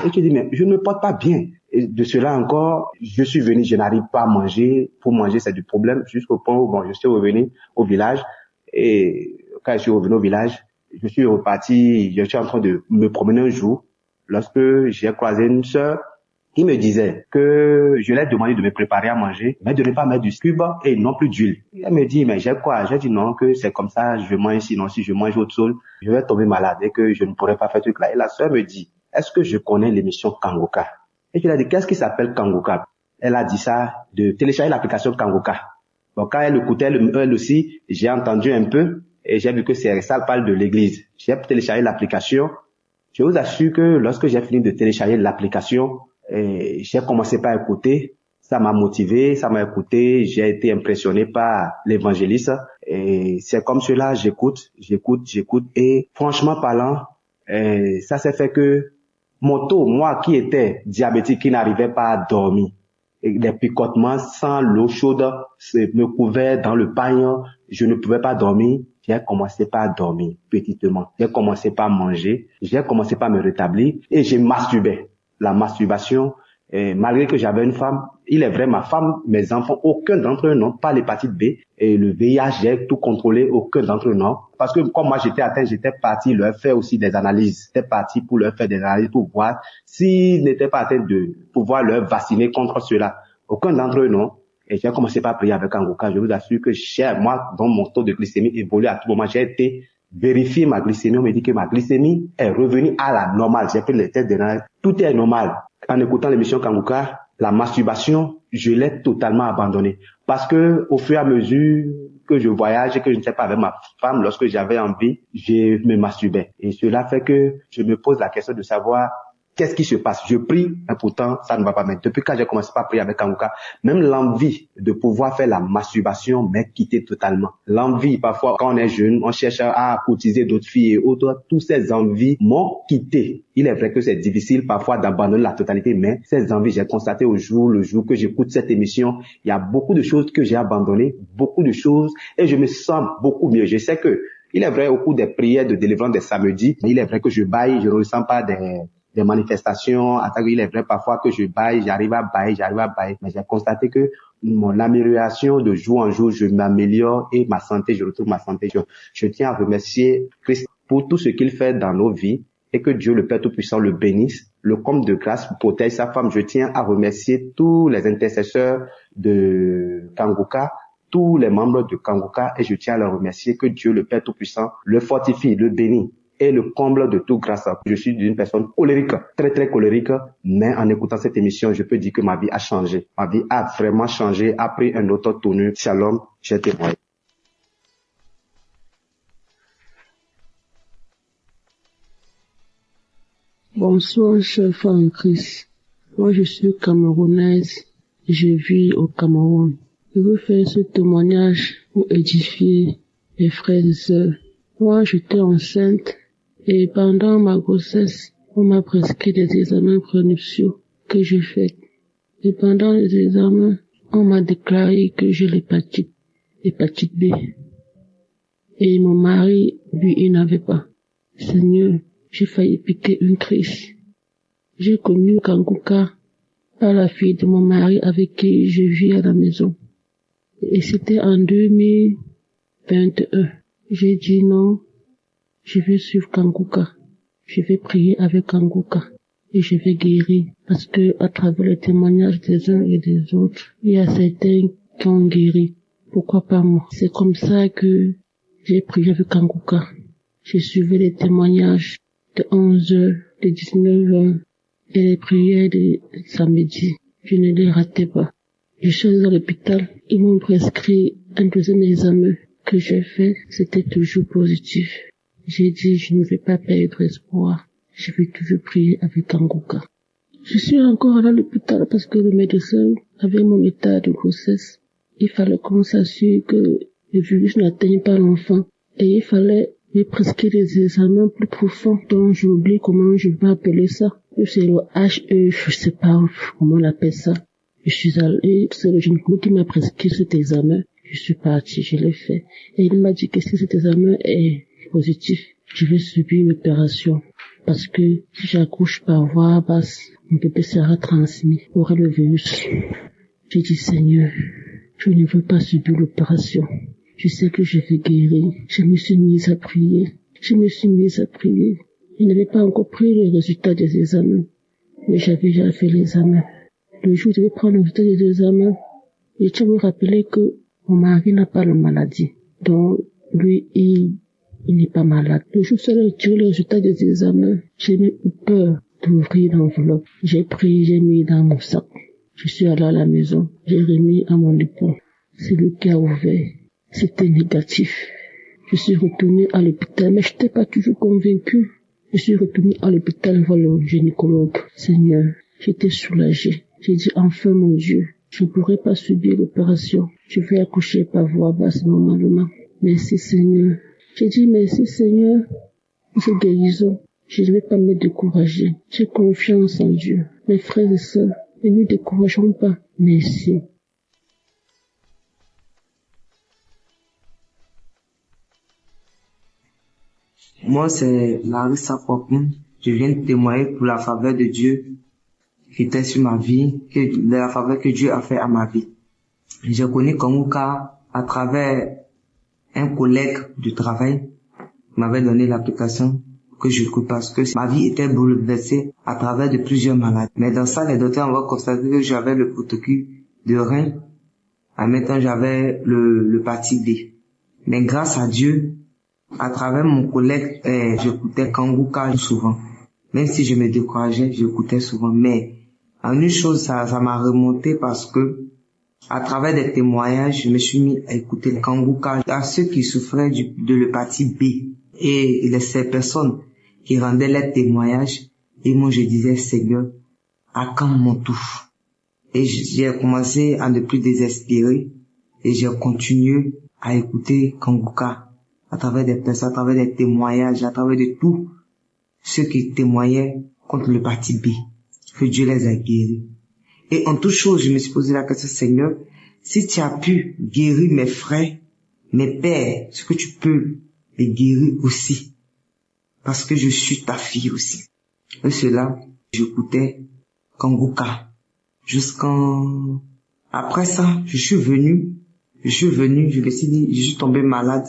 [SPEAKER 9] Et tu dis, mais je ne me porte pas bien. Et de cela encore, je suis venu, je n'arrive pas à manger. Pour manger, c'est du problème jusqu'au point où je suis revenu au village et quand je suis revenu au village, je suis reparti, je suis en train de me promener un jour, lorsque j'ai croisé une sœur qui me disait que je lui ai demandé de me préparer à manger, mais de ne pas mettre du cube et non plus d'huile. Elle me dit, mais j'ai quoi? J'ai dit non, que c'est comme ça, je mange, sinon si je mange autre chose, je vais tomber malade et que je ne pourrai pas faire ce truc-là. Et la sœur me dit, est-ce que je connais l'émission Kangoka? Et je lui ai dit, qu'est-ce qui s'appelle Kangoka? Elle a dit ça, de télécharger l'application Kangoka. Donc quand elle écoutait elle aussi, j'ai entendu un peu et j'ai vu que ça parle de l'église. J'ai téléchargé l'application. Je vous assure que lorsque j'ai fini de télécharger l'application, j'ai commencé par écouter, ça m'a motivé, ça m'a écouté, j'ai été impressionné par l'évangéliste et c'est comme cela, j'écoute et franchement parlant, ça s'est fait que mon taux, moi qui étais diabétique, qui n'arrivait pas à dormir, et les picotements sans l'eau chaude me couvaient dans le pagne, je ne pouvais pas dormir. J'ai commencé par dormir petitement. J'ai commencé par manger. J'ai commencé par me rétablir et je masturbais. La masturbation, malgré que j'avais une femme, il est vrai, ma femme, mes enfants, aucun d'entre eux n'ont pas l'hépatite B. Et le VIH, j'ai tout contrôlé, aucun d'entre eux non. Parce que comme moi j'étais atteint, j'étais parti leur faire aussi des analyses. J'étais parti pour leur faire des analyses pour voir s'ils n'étaient pas atteints de pouvoir leur vacciner contre cela. Aucun d'entre eux non. Et j'ai commencé par prier avec Kangoka. Je vous assure que moi, dont mon taux de glycémie évolue à tout moment, j'ai été vérifier ma glycémie. On me dit que ma glycémie est revenue à la normale. J'ai fait les tests d'analyse. Tout est normal. En écoutant l'émission Kangoka, la masturbation, je l'ai totalement abandonnée. Parce que au fur et à mesure que je voyage et que je ne sais pas avec ma femme, lorsque j'avais envie, je me masturbais. Et cela fait que je me pose la question de savoir qu'est-ce qui se passe? Je prie, mais pourtant, ça ne va pas. Mais depuis quand j'ai commencé par prier avec Kangoka, même l'envie de pouvoir faire la masturbation m'est quittée totalement. L'envie, parfois, quand on est jeune, on cherche à courtiser d'autres filles et autres. Toutes ces envies m'ont quitté. Il est vrai que c'est difficile parfois d'abandonner la totalité, mais ces envies, j'ai constaté le jour que j'écoute cette émission, il y a beaucoup de choses que j'ai abandonnées, beaucoup de choses, et je me sens beaucoup mieux. Je sais que, il est vrai, au cours des prières de délivrance des samedis, il est vrai que je baille, je ne ressens pas des manifestations, il est vrai parfois que je baille, j'arrive à bailler, mais j'ai constaté que mon amélioration de jour en jour, je m'améliore et ma santé, je retrouve ma santé. Je tiens à remercier Christ pour tout ce qu'il fait dans nos vies et que Dieu le Père Tout-Puissant le bénisse, le comble de grâce protège sa femme. Je tiens à remercier tous les intercesseurs de Kangoka, tous les membres de Kangoka et je tiens à leur remercier que Dieu le Père Tout-Puissant le fortifie, le bénit. Et le comble de toute grâce. Je suis une personne colérique, très très colérique, mais en écoutant cette émission, je peux dire que ma vie a changé. Ma vie a vraiment changé, a pris un autre tournure. Shalom, j'ai témoigné.
[SPEAKER 10] Bonsoir, cher frère en Christ. Moi, je suis camerounaise et je vis au Cameroun. Je veux faire ce témoignage pour édifier mes frères et sœurs. Moi, j'étais enceinte. Et pendant ma grossesse, on m'a prescrit des examens prénuptiaux que j'ai faits. Et pendant les examens, on m'a déclaré que j'ai l'hépatite B. Et mon mari, lui, il n'avait pas. Seigneur, j'ai failli piquer une crise. J'ai connu Kangoka par la fille de mon mari avec qui je vis à la maison. Et c'était en 2021. J'ai dit non. Je vais suivre Kangoka. Je vais prier avec Kangoka. Et je vais guérir. Parce que, à travers les témoignages des uns et des autres, il y a certains qui ont guéri. Pourquoi pas moi? C'est comme ça que j'ai prié avec Kangoka. J'ai suivi les témoignages de 11h, de 19h et les prières de samedi. Je ne les ratais pas. Je suis allée à l'hôpital. Ils m'ont prescrit un deuxième examen que j'ai fait. C'était toujours positif. J'ai dit, je ne vais pas perdre espoir. Je vais toujours prier avec Kangoka. Je suis encore à l'hôpital parce que le médecin avait mon état de grossesse. Il fallait qu'on s'assure que le virus n'atteigne pas l'enfant. Et il fallait me prescrire des examens plus profonds dont j'oublie comment je vais appeler ça. C'est le HE, je sais pas comment on appelle ça. Je suis allée, c'est le gynécologue qui m'a prescrit cet examen. Je suis partie, je l'ai fait. Et il m'a dit que si cet examen est positif, je vais subir une opération. Parce que si j'accouche par voie basse, mon bébé sera transmis, aurait le virus. J'ai dit, Seigneur, je ne veux pas subir l'opération. Je sais que je vais guérir. Je me suis mise à prier. Je me suis mise à prier. Je n'avais pas encore pris les résultats des examens, mais j'avais déjà fait l'examen. Le jour où je devais prendre le résultat des examens, je tiens à me rappeler que mon mari n'a pas la maladie. Donc, lui, il n'est pas malade. Le jour où j'ai tiré le résultat des examens, j'ai eu peur d'ouvrir l'enveloppe. J'ai pris, j'ai mis dans mon sac. Je suis allée à la maison, j'ai remis à mon époux. C'est lui qui a ouvert. C'était négatif. Je suis retournée à l'hôpital, mais je n'étais pas toujours convaincue. Je suis retournée à l'hôpital voir le gynécologue. Seigneur, j'étais soulagée. J'ai dit, enfin mon Dieu, je ne pourrais pas subir l'opération. Je vais accoucher par voie basse normalement. Merci Seigneur. J'ai dit merci Seigneur pour cette guérison. Je ne vais pas me décourager. J'ai confiance en Dieu. Mes frères et sœurs, ne nous décourageons pas. Merci.
[SPEAKER 11] Moi, c'est Larissa Popin. Je viens de témoigner pour la faveur de Dieu qui était sur ma vie, la faveur que Dieu a fait à ma vie. J'ai connu Kanguka à travers un collègue du travail qui m'avait donné l'application que je coupais parce que ma vie était bouleversée à travers de plusieurs maladies. Mais dans ça, les docteurs ont constaté que j'avais le protocole de rein. En même temps, j'avais l'hépatite B. Mais grâce à Dieu, à travers mon collègue, j'écoutais Kanguka souvent. Même si je me décourageais, j'écoutais souvent. Mais en une chose, ça m'a remonté parce que à travers des témoignages, je me suis mis à écouter Kanguka à ceux qui souffraient de l'hépatite B et ces personnes qui rendaient leurs témoignages. Et moi, je disais, Seigneur, à quand mon tour? Et j'ai commencé à ne plus désespérer et j'ai continué à écouter Kanguka à travers des personnes, à travers des témoignages, à travers de tout ceux qui témoignaient contre l'hépatite B, que Dieu les a guéris. Et en toute chose, je me suis posé la question, Seigneur, si tu as pu guérir mes frères, mes pères, est-ce que tu peux les guérir aussi? Parce que je suis ta fille aussi. Et cela, j'écoutais Kanguka. Après ça, je suis venu, je me suis dit, je suis tombé malade.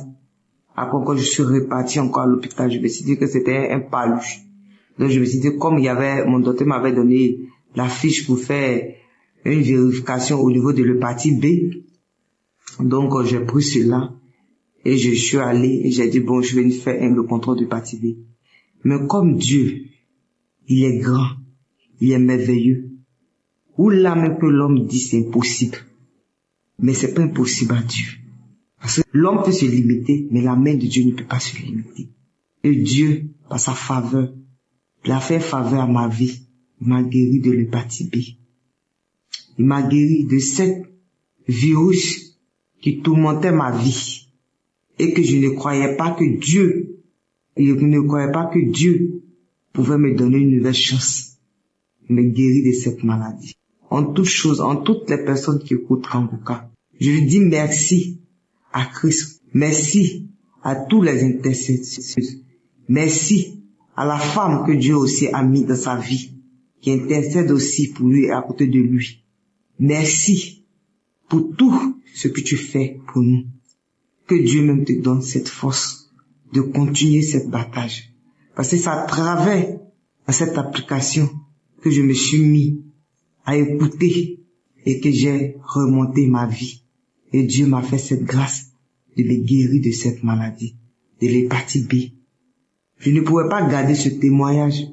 [SPEAKER 11] Après quand je suis reparti encore à l'hôpital, je me suis dit que c'était un paluche. Donc je me suis dit, comme mon docteur m'avait donné la fiche pour faire une vérification au niveau de l'hépatite B, donc j'ai pris cela et je suis allé et j'ai dit, bon, je vais faire le contrôle d'hépatite B. Mais comme Dieu, il est grand, il est merveilleux, ou là même que l'homme dit c'est impossible, mais c'est pas impossible à Dieu. Parce que l'homme peut se limiter, mais la main de Dieu ne peut pas se limiter. Et Dieu, par sa faveur, il a fait faveur à ma vie. Il m'a guéri de l'hépatite B. Il m'a guéri de cette virus qui tourmentait ma vie. Et que je ne croyais pas que Dieu pouvait me donner une nouvelle chance. Il m'a guéri de cette maladie. En toutes choses, en toutes les personnes qui écoutent Kanguka, je lui dis merci à Christ. Merci à tous les intercesseurs. Merci à la femme que Dieu aussi a mis dans sa vie, qui intercède aussi pour lui et à côté de lui. Merci pour tout ce que tu fais pour nous. Que Dieu même te donne cette force de continuer cette bataille. Parce que c'est à travers cette application que je me suis mis à écouter et que j'ai remonté ma vie. Et Dieu m'a fait cette grâce de me guérir de cette maladie, de l'hépatite B. Je ne pouvais pas garder ce témoignage.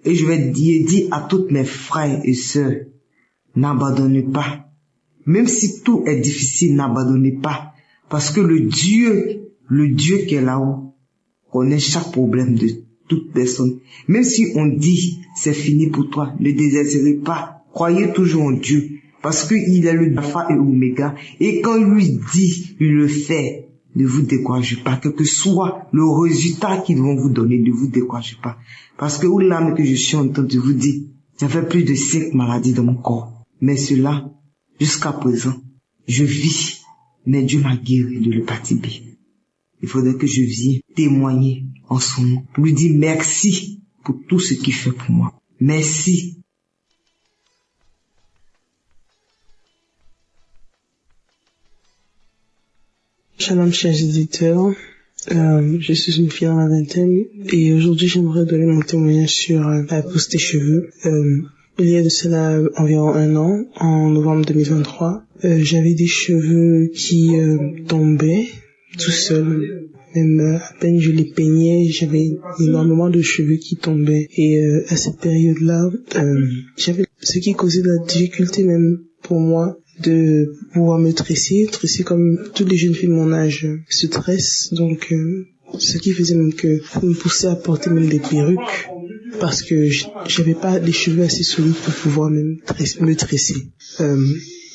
[SPEAKER 11] Et je vais dire à tous mes frères et sœurs, n'abandonnez pas. Même si tout est difficile, n'abandonnez pas. Parce que le Dieu qui est là-haut, connaît chaque problème de toute personne. Même si on dit, c'est fini pour toi, ne désespérez pas. Croyez toujours en Dieu. Parce qu'il est le Alpha et l'Oméga. Et quand il lui dit, il le fait. Ne vous découragez pas. Quel que soit le résultat qu'ils vont vous donner, ne vous découragez pas. Parce que là que je suis en train de vous dire, j'avais plus de 5 maladies dans mon corps. Mais cela, jusqu'à présent, je vis. Mais Dieu m'a guéri de l'hépatite B. Il faudrait que je vienne témoigner en son nom. Pour lui dire merci pour tout ce qu'il fait pour moi. Merci.
[SPEAKER 12] Shalom chers éditeurs, Je suis une fille dans la vingtaine et aujourd'hui j'aimerais donner mon témoignage sur la pousse des cheveux. Il y a de cela environ 1 an, en novembre 2023, j'avais des cheveux qui tombaient tout seuls. Même à peine je les peignais, j'avais énormément de cheveux qui tombaient. Et à cette période-là, j'avais ce qui causait de la difficulté même pour moi de pouvoir me tresser comme toutes les jeunes filles de mon âge se tressent. Donc ce qui faisait même que me poussait à porter même des perruques parce que j'avais pas les cheveux assez solides pour pouvoir même me tresser.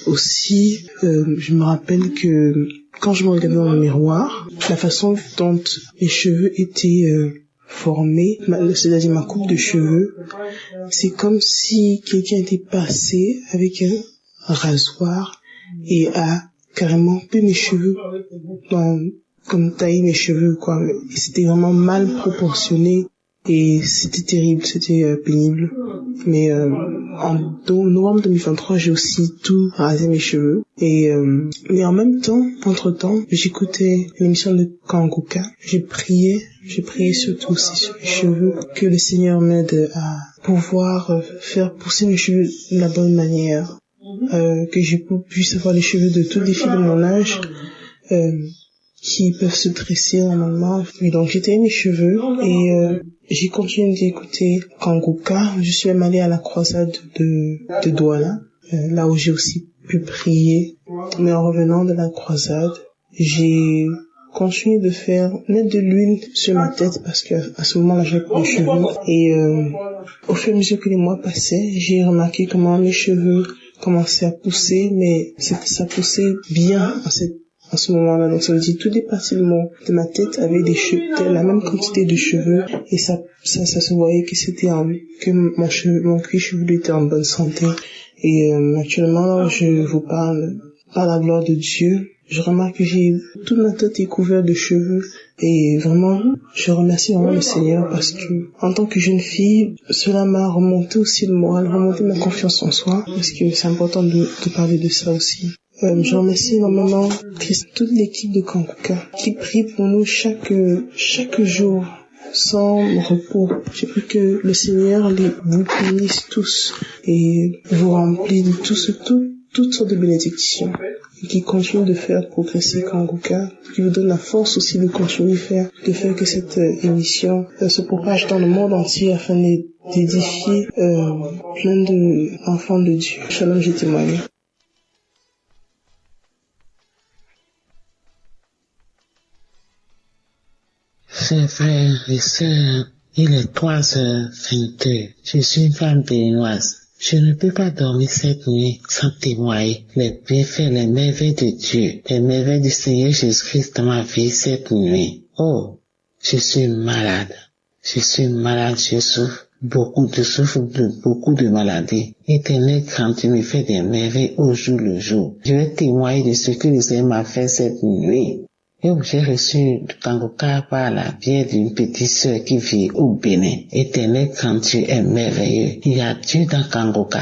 [SPEAKER 12] Aussi, je me rappelle que quand je me regardais dans le miroir, la façon dont les cheveux étaient formés, c'est-à-dire ma coupe de cheveux, c'est comme si quelqu'un était passé avec un rasoir et a carrément coupé mes cheveux, comme taillé mes cheveux, quoi. Et c'était vraiment mal proportionné et c'était terrible, c'était pénible. Mais en novembre 2023, j'ai aussi tout rasé mes cheveux. Et mais en même temps, entre-temps, j'écoutais l'émission de Kanguka. J'ai prié surtout aussi sur mes cheveux, que le Seigneur m'aide à pouvoir faire pousser mes cheveux de la bonne manière, que je puisse avoir les cheveux de toutes les filles de mon âge qui peuvent se tresser normalement. Et donc j'ai taillé mes cheveux et j'ai continué d'écouter Kanguka. Je suis même allée à la croisade de Douala, là où j'ai aussi pu prier. Mais en revenant de la croisade, j'ai continué de mettre de l'huile sur ma tête parce que à ce moment-là j'avais pas de cheveux. Et au fur et à mesure que les mois passaient, j'ai remarqué comment mes cheveux commençaient à pousser, mais ça poussait bien à ce moment-là. Donc ça veut dire toutes les parties de ma tête avaient la même quantité de cheveux et ça se voyait que mon cuir chevelu était en bonne santé. Et actuellement, je vous parle par la gloire de Dieu. Je remarque que toute ma tête est couverte de cheveux et vraiment, je remercie vraiment le Seigneur parce que en tant que jeune fille, cela m'a remonté aussi le moral, remonté ma confiance en soi parce que c'est important de parler de ça aussi. Je remercie énormément toute l'équipe de Kanguka qui prie pour nous chaque jour sans repos. Je prie que le Seigneur vous bénisse tous et vous remplit de toutes sortes de bénédictions et qui continue de faire progresser Kanguka, qui vous donne la force aussi de continuer de faire que cette émission se propage dans le monde entier afin d'édifier plein d'enfants de Dieu. Shalom, je témoigne.
[SPEAKER 13] Chers frères et sœurs, il est 3h22. Je suis une femme béninoise. Je ne peux pas dormir cette nuit sans témoigner les bienfaits, les merveilles de Dieu, les merveilles du Seigneur Jésus-Christ dans ma vie cette nuit. Oh, je suis malade. Je souffre de beaucoup de maladies. Éternel, quand tu me fais des merveilles au jour le jour, je vais témoigner de ce que le Seigneur m'a fait cette nuit. Et j'ai reçu du Kanguka par la bière d'une petite sœur qui vit au Bénin. Éternel, quand tu es merveilleux, il y a Dieu dans Kanguka.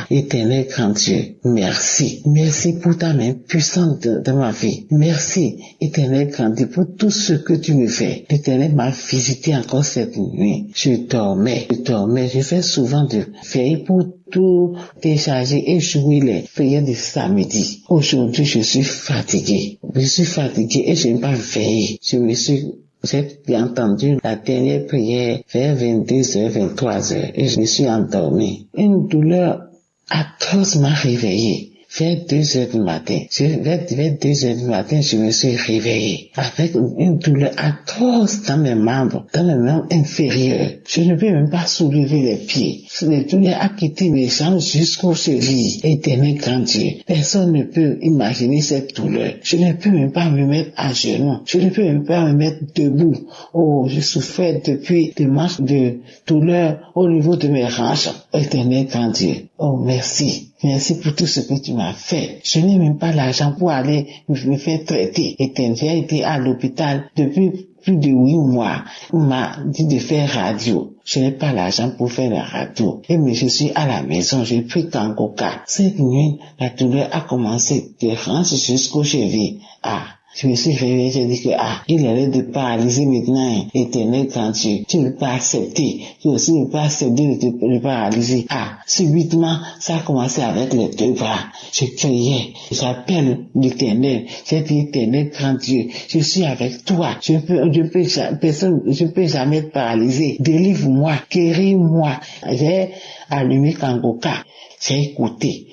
[SPEAKER 13] Éternel, quand Dieu, merci. Merci pour ta main puissante de ma vie. Merci, Éternel, quand Dieu, pour tout ce que tu me fais. L'Éternel m'a visité encore cette nuit. Je dormais. Je fais souvent de veiller pour tout décharger et jouer les prières de samedi. Aujourd'hui, je suis fatigué et je n'ai pas veillé. J'ai entendu la dernière prière vers 22h, 23h et je me suis endormi. Une douleur atroce m'a réveillé. Vers 2h du matin, je me suis réveillé avec une douleur atroce dans mes membres inférieurs. Je ne peux même pas soulever les pieds. La douleur a quitté mes jambes jusqu'aux chevilles. Éternel grand Dieu, personne ne peut imaginer cette douleur. Je ne peux même pas me mettre à genoux. Je ne peux même pas me mettre debout. Oh, je souffrais depuis des marches de douleur au niveau de mes hanches. Éternel grand Dieu, oh merci. Merci pour tout ce que tu m'as fait. Je n'ai même pas l'argent pour aller me faire traiter. J'ai été à l'hôpital depuis plus de 8 mois. On m'a dit de faire radio. Je n'ai pas l'argent pour faire la radio. Mais je suis à la maison, j'ai pris Kanguka. Cette nuit, la douleur a commencé de hanches jusqu'aux chevilles. Je me suis réveillé, j'ai dit que, il allait de paralyser maintenant, Éternel, quand tu ne peux pas accepter, tu aussi ne peux pas accepter de te paralyser. Subitement, ça a commencé avec les 2 bras. Je criais, j'appelle l'Éternel, j'ai dit, Éternel, grand Dieu, je suis avec toi, je peux jamais te paralyser, délivre-moi, guéris-moi. J'ai allumé Kangoka. J'ai écouté.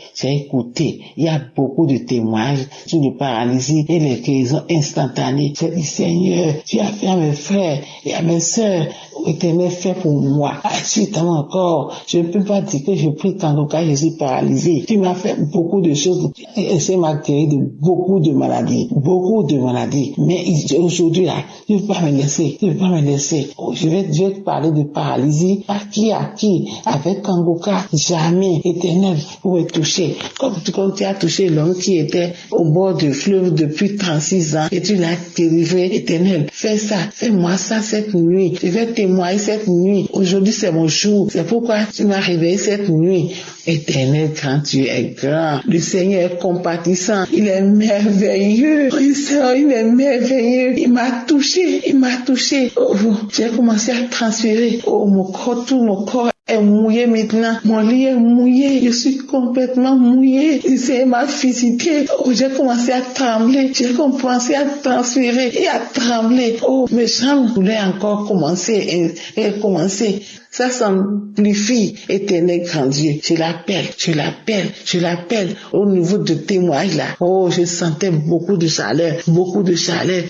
[SPEAKER 13] Il y a beaucoup de témoignages sur le paralysie et les guérisons instantanées. J'ai dit, Seigneur, tu as fait à mes frères et à mes sœurs, Éternel, fait pour moi. Agis dans mon corps. Je ne peux pas dire que je prie Kangoka, je suis paralysé. Tu m'as fait beaucoup de choses. Et c'est m'a guéri de beaucoup de maladies. Mais aujourd'hui, là, tu ne peux pas me laisser. Je vais te parler de paralysie. À qui? Avec Kangoka, jamais. Éternel, pour me toucher. Comme tu as touché l'homme qui était au bord du fleuve depuis 36 ans et tu l'as délivré. Éternel, fais ça, fais-moi ça cette nuit. Je vais témoigner cette nuit. Aujourd'hui, c'est mon jour. C'est pourquoi tu m'as réveillé cette nuit. Éternel, quand tu es grand, le Seigneur est compatissant. Il est merveilleux. Il est merveilleux. Il m'a touché. Oh, j'ai commencé à transférer. Oh, tout mon corps est mouillé maintenant. Mon lit est mouillé. Je suis complètement mouillé. C'est ma visité. Oh, j'ai commencé à trembler. J'ai commencé à transférer et à trembler. Oh, mes chambres voulaient encore commencer. Ça s'amplifie, Éternel grand Dieu. Je l'appelle au niveau de témoignage là. Oh, je sentais beaucoup de chaleur.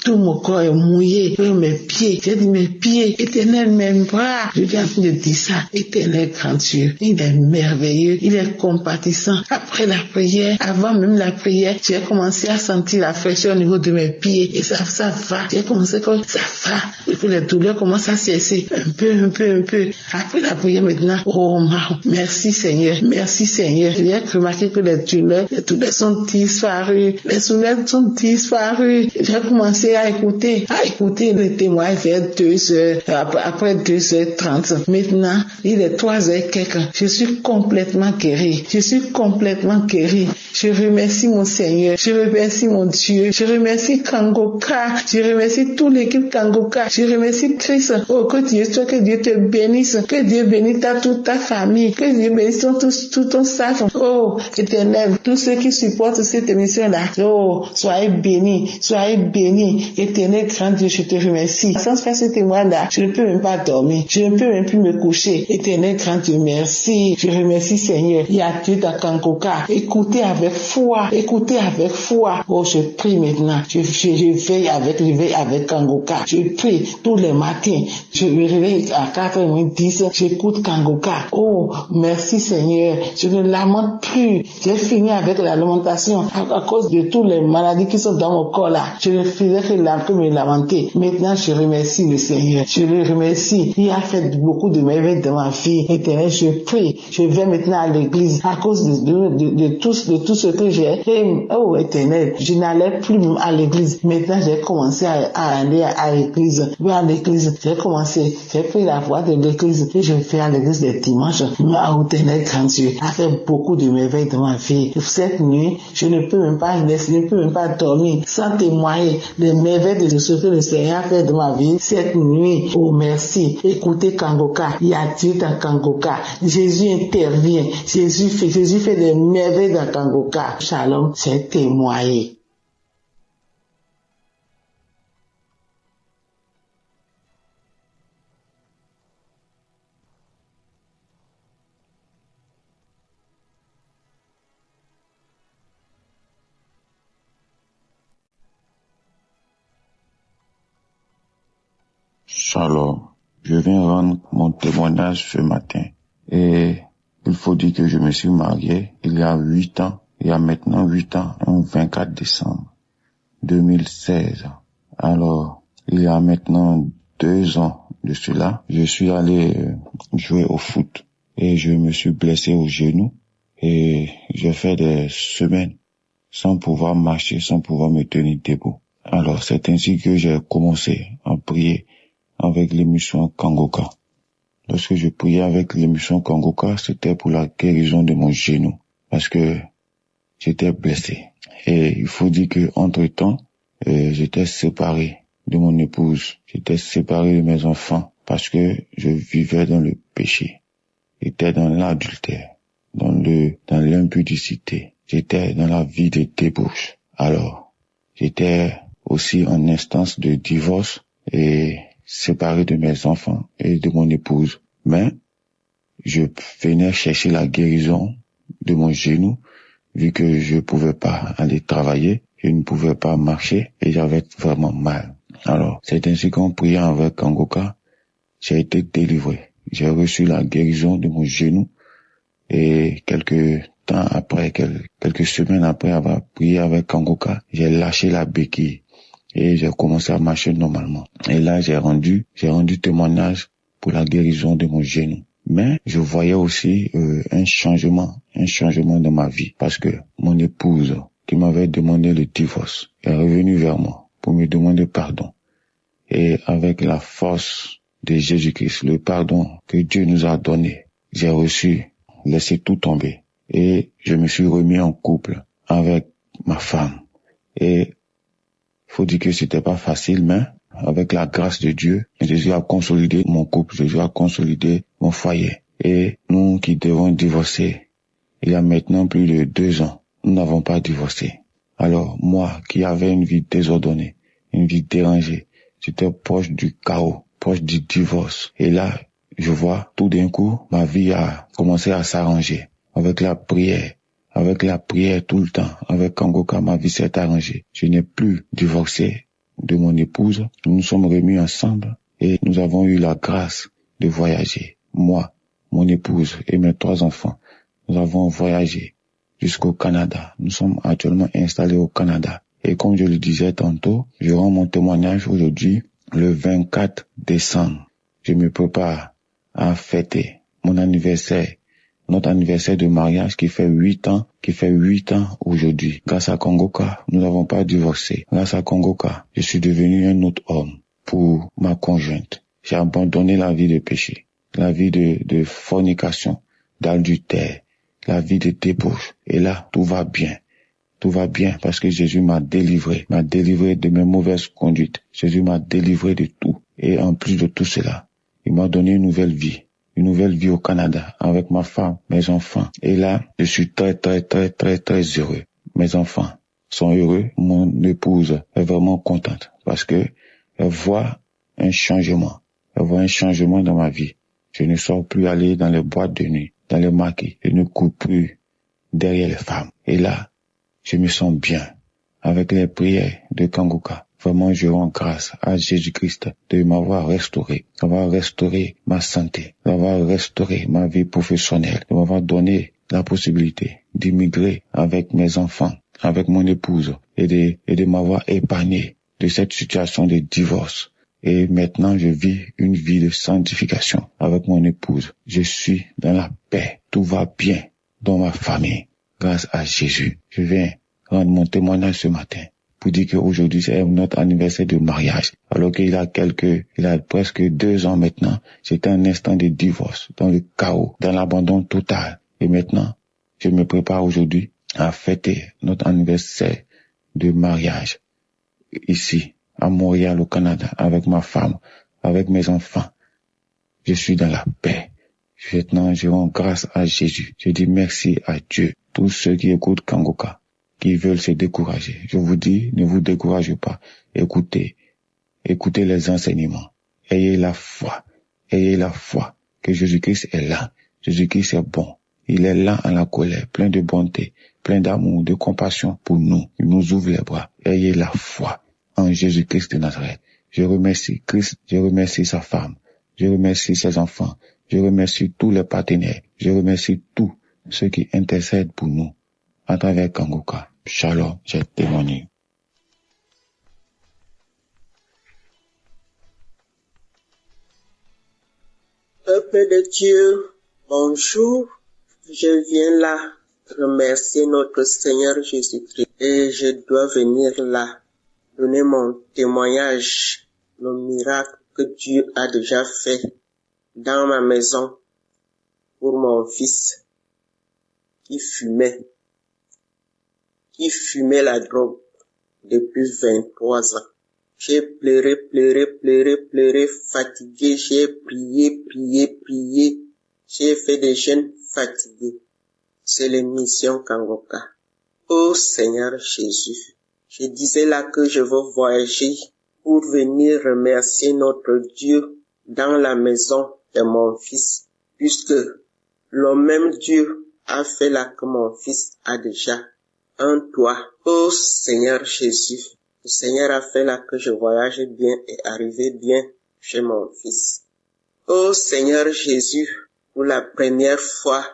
[SPEAKER 13] Tout mon corps est mouillé. Mes pieds. J'ai dit mes pieds. Éternel, mes bras. Je viens de dire ça. Éternel grand Dieu. Il est merveilleux. Il est compatissant. Après la prière, avant même la prière, j'ai commencé à sentir la fraîcheur au niveau de mes pieds. Et ça va. J'ai commencé comme ça va. Et puis les douleurs commencent à cesser. Un peu. Après la prière maintenant, oh merci Seigneur. J'ai remarqué que les douleurs sont disparues. J'ai commencé à écouter les témoignages vers 2h, après 2h30. Maintenant, il est 3h quelque. Je suis complètement guéri. Je remercie mon Seigneur. Je remercie mon Dieu. Je remercie Kangoka. Je remercie toute l'équipe Kangoka. Je remercie Christ. Oh, que Dieu te bénisse. Que Dieu bénisse toute ta famille. Que Dieu bénisse tout ton staff. Oh, Éternel, tous ceux qui supportent cette émission-là. Oh, soyez bénis. Éternel, grand Dieu, je te remercie. Sans faire ce témoin-là, je ne peux même pas dormir. Je ne peux même plus me coucher. Éternel, grand Dieu, merci. Je remercie Seigneur. Il y a Dieu dans Kangoka. Écoutez avec foi. Oh, je prie maintenant. Je veille avec Kangoka. Je prie tous les matins. Je me réveille à 4h10. J'écoute Kangoka. Oh, merci Seigneur. Je ne lamente plus. J'ai fini avec la lamentation à cause de toutes les maladies qui sont dans mon corps là. Je ne faisais que me lamenter. Maintenant, je remercie le Seigneur. Je le remercie. Il a fait beaucoup de merveilles dans ma vie. Éternel, je prie. Je vais maintenant à l'église à cause de tout ce que j'ai. Oh, Éternel, je n'allais plus à l'église. Maintenant, j'ai commencé à aller à l'église. J'ai pris la voie de l'église et je vais à l'église les dimanches. Mais Éternel grand Dieu a fait beaucoup de merveilles dans ma vie. Cette nuit, je ne peux même pas dormir sans témoigner les merveilles de ce que le Seigneur a fait dans ma vie. Cette nuit, oh merci. Écoutez Kangoka, il y a Dieu dans Kangoka. Jésus intervient. Jésus fait des merveilles dans Kangoka. Shalom, c'est témoigné.
[SPEAKER 14] Shalom, je viens rendre mon témoignage ce matin. Et il faut dire que je me suis marié il y a 8 ans, il y a maintenant 8 ans, le 24 décembre 2016. Alors, il y a maintenant 2 ans de cela, je suis allé jouer au foot et je me suis blessé au genou et j'ai fait des semaines sans pouvoir marcher, sans pouvoir me tenir debout. Alors, c'est ainsi que j'ai commencé à prier avec l'émission Kangoka. Lorsque je priais avec l'émission Kangoka, c'était pour la guérison de mon genou, parce que j'étais blessé. Et il faut dire que entre-temps, j'étais séparé de mon épouse. J'étais séparé de mes enfants parce que je vivais dans le péché. J'étais dans l'adultère, dans l'impudicité. J'étais dans la vie de débauche. Alors, j'étais aussi en instance de divorce et séparé de mes enfants et de mon épouse. Mais je venais chercher la guérison de mon genou, vu que je pouvais pas aller travailler, je ne pouvais pas marcher et j'avais vraiment mal. Alors, c'est ainsi qu'en priant avec Kangoka, j'ai été délivré. J'ai reçu la guérison de mon genou et quelques semaines après avoir prié avec Kangoka, j'ai lâché la béquille et j'ai commencé à marcher normalement. Et là, j'ai rendu témoignage pour la guérison de mon genou. Mais je voyais aussi un changement dans ma vie parce que mon épouse qui m'avait demandé le divorce est revenue vers moi pour me demander pardon. Et avec la force de Jésus-Christ, le pardon que Dieu nous a donné, j'ai laissé tout tomber et je me suis remis en couple avec ma femme. Et faut dire que c'était pas facile, mais avec la grâce de Dieu, Jésus a consolidé mon couple, Jésus a consolidé mon foyer. Et nous qui devons divorcer, il y a maintenant plus de 2 ans, nous n'avons pas divorcé. Alors moi qui avais une vie désordonnée, une vie dérangée, j'étais proche du chaos, proche du divorce. Et là, je vois tout d'un coup, ma vie a commencé à s'arranger avec la prière. Avec la prière tout le temps, avec Kangoka, ma vie s'est arrangée. Je n'ai plus divorcé de mon épouse. Nous nous sommes remis ensemble et nous avons eu la grâce de voyager. Moi, mon épouse et mes 3 enfants, nous avons voyagé jusqu'au Canada. Nous sommes actuellement installés au Canada. Et comme je le disais tantôt, je rends mon témoignage aujourd'hui, le 24 décembre. Je me prépare à fêter mon anniversaire. Notre anniversaire de mariage qui fait 8 ans aujourd'hui. Grâce à Kangoka, nous n'avons pas divorcé. Grâce à Kangoka, je suis devenu un autre homme pour ma conjointe. J'ai abandonné la vie de péché, la vie de fornication, d'adultère, la vie de débauche. Et là, tout va bien. Tout va bien parce que Jésus m'a délivré de mes mauvaises conduites. Jésus m'a délivré de tout. Et en plus de tout cela, il m'a donné une nouvelle vie au Canada avec ma femme, mes enfants. Et là, je suis très heureux. Mes enfants sont heureux. Mon épouse est vraiment contente parce que elle voit un changement. Elle voit un changement dans ma vie. Je ne sors plus aller dans les boîtes de nuit, dans les maquis. Je ne cours plus derrière les femmes. Et là, je me sens bien avec les prières de Kangoka. Vraiment, je rends grâce à Jésus-Christ de m'avoir restauré, d'avoir restauré ma santé, d'avoir restauré ma vie professionnelle, de m'avoir donné la possibilité d'immigrer avec mes enfants, avec mon épouse et de m'avoir épargné de cette situation de divorce. Et maintenant, je vis une vie de sanctification avec mon épouse. Je suis dans la paix. Tout va bien dans ma famille grâce à Jésus. Je viens rendre mon témoignage ce matin pour dire qu'aujourd'hui c'est notre anniversaire de mariage. Alors qu'il a presque 2 ans maintenant, j'étais un instant de divorce, dans le chaos, dans l'abandon total. Et maintenant, je me prépare aujourd'hui à fêter notre anniversaire de mariage ici, à Montréal, au Canada, avec ma femme, avec mes enfants. Je suis dans la paix. Maintenant, je rends grâce à Jésus. Je dis merci à Dieu. Tous ceux qui écoutent Kangoka, qui veulent se décourager. Je vous dis, ne vous découragez pas. Écoutez les enseignements. Ayez la foi que Jésus-Christ est là. Jésus-Christ est bon. Il est là en la colère, plein de bonté, plein d'amour, de compassion pour nous. Il nous ouvre les bras. Ayez la foi en Jésus-Christ de Nazareth. Je remercie Christ, je remercie sa femme, je remercie ses enfants, je remercie tous les partenaires, je remercie tous ceux qui intercèdent pour nous à travers Kangoka. Shalom, j'ai témoigné.
[SPEAKER 15] Peuple de Dieu, bonjour. Je viens là remercier notre Seigneur Jésus-Christ et je dois venir là donner mon témoignage, le miracle que Dieu a déjà fait dans ma maison pour mon fils qui fumait la drogue. depuis 23 ans. J'ai pleuré, fatigué, j'ai prié. J'ai fait des jeûnes fatigués. C'est l'émission Kangoka. Oh Seigneur Jésus, je disais là que je veux voyager pour venir remercier notre Dieu dans la maison de mon fils, puisque le même Dieu a fait là que mon fils a déjà un toit. Oh Seigneur Jésus, le Seigneur a fait là que je voyage bien et arrive bien chez mon fils. Oh Seigneur Jésus, pour la première fois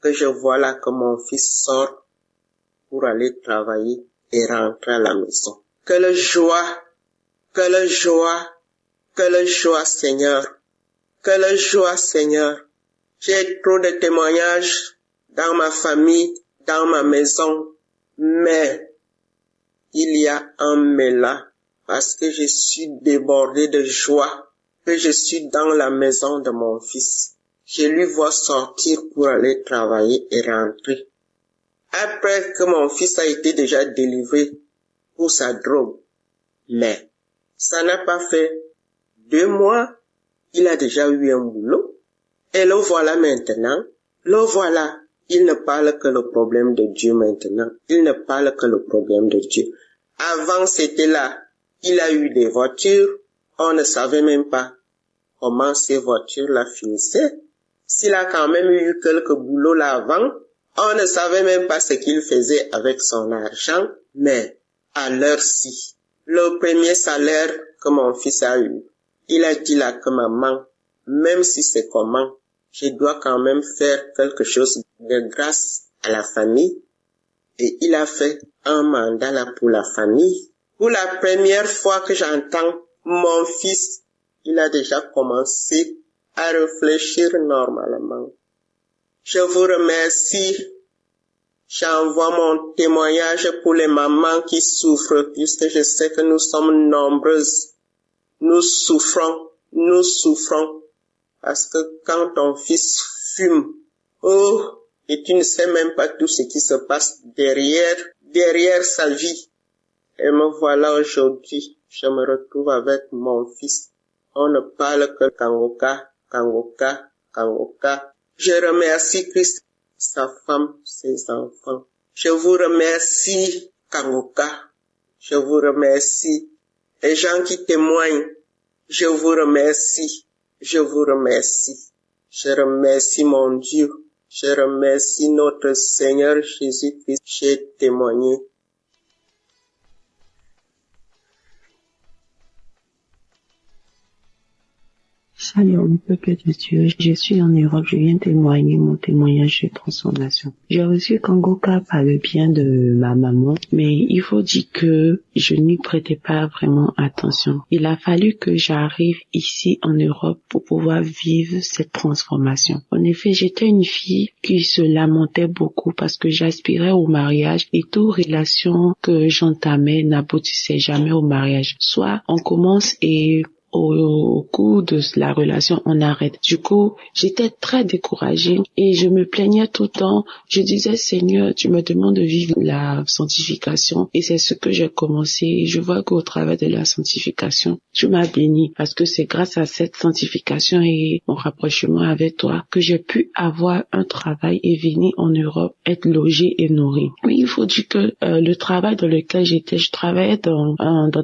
[SPEAKER 15] que je vois là que mon fils sort pour aller travailler et rentrer à la maison. Quelle joie, Seigneur. Quelle joie, Seigneur. J'ai trop de témoignages dans ma famille, dans ma maison, mais il y a un mais là, parce que je suis débordé de joie, que je suis dans la maison de mon fils. Je lui vois sortir pour aller travailler et rentrer. Après que mon fils a été déjà délivré pour sa drogue. Mais ça n'a pas fait 2 mois, il a déjà eu un boulot. Et le voilà maintenant, il ne parle que le problème de Dieu maintenant. Il ne parle que le problème de Dieu. Avant c'était là, il a eu des voitures, on ne savait même pas comment ces voitures-là finissaient. S'il a quand même eu quelques boulots là avant, on ne savait même pas ce qu'il faisait avec son argent, mais à l'heure-ci, le premier salaire que mon fils a eu, il a dit là que maman, même si c'est comment, je dois quand même faire quelque chose de grâce à la famille. Et il a fait un mandat là pour la famille. Pour la première fois que j'entends mon fils, il a déjà commencé à réfléchir normalement. Je vous remercie. J'envoie mon témoignage pour les mamans qui souffrent, puisque je sais que nous sommes nombreuses. Nous souffrons. Parce que quand ton fils fume, et tu ne sais même pas tout ce qui se passe derrière sa vie. Et me voilà aujourd'hui, je me retrouve avec mon fils. On ne parle que Kangoka. Je remercie Christ, sa femme, ses enfants. Je vous remercie, Kangoka. Je vous remercie. Les gens qui témoignent, je vous remercie. Je remercie mon Dieu. Je remercie notre Seigneur Jésus-Christ. J'ai témoigné.
[SPEAKER 16] Shalom, peuple de Dieu, je suis en Europe, je viens témoigner mon témoignage de transformation. J'ai reçu Kangoka par le bien de ma maman, mais il faut dire que je n'y prêtais pas vraiment attention. Il a fallu que j'arrive ici en Europe pour pouvoir vivre cette transformation. En effet, j'étais une fille qui se lamentait beaucoup parce que j'aspirais au mariage et toute relation que j'entamais n'aboutissait jamais au mariage. Soit on commence et au cours de la relation, on arrête. Du coup, j'étais très découragée et je me plaignais tout le temps. Je disais, Seigneur, tu me demandes de vivre la sanctification et c'est ce que j'ai commencé. Je vois qu'au travers de la sanctification, tu m'as béni parce que c'est grâce à cette sanctification et mon rapprochement avec toi que j'ai pu avoir un travail et venir en Europe, être logée et nourrie. Oui, il faut dire que le travail dans lequel j'étais, je travaillais dans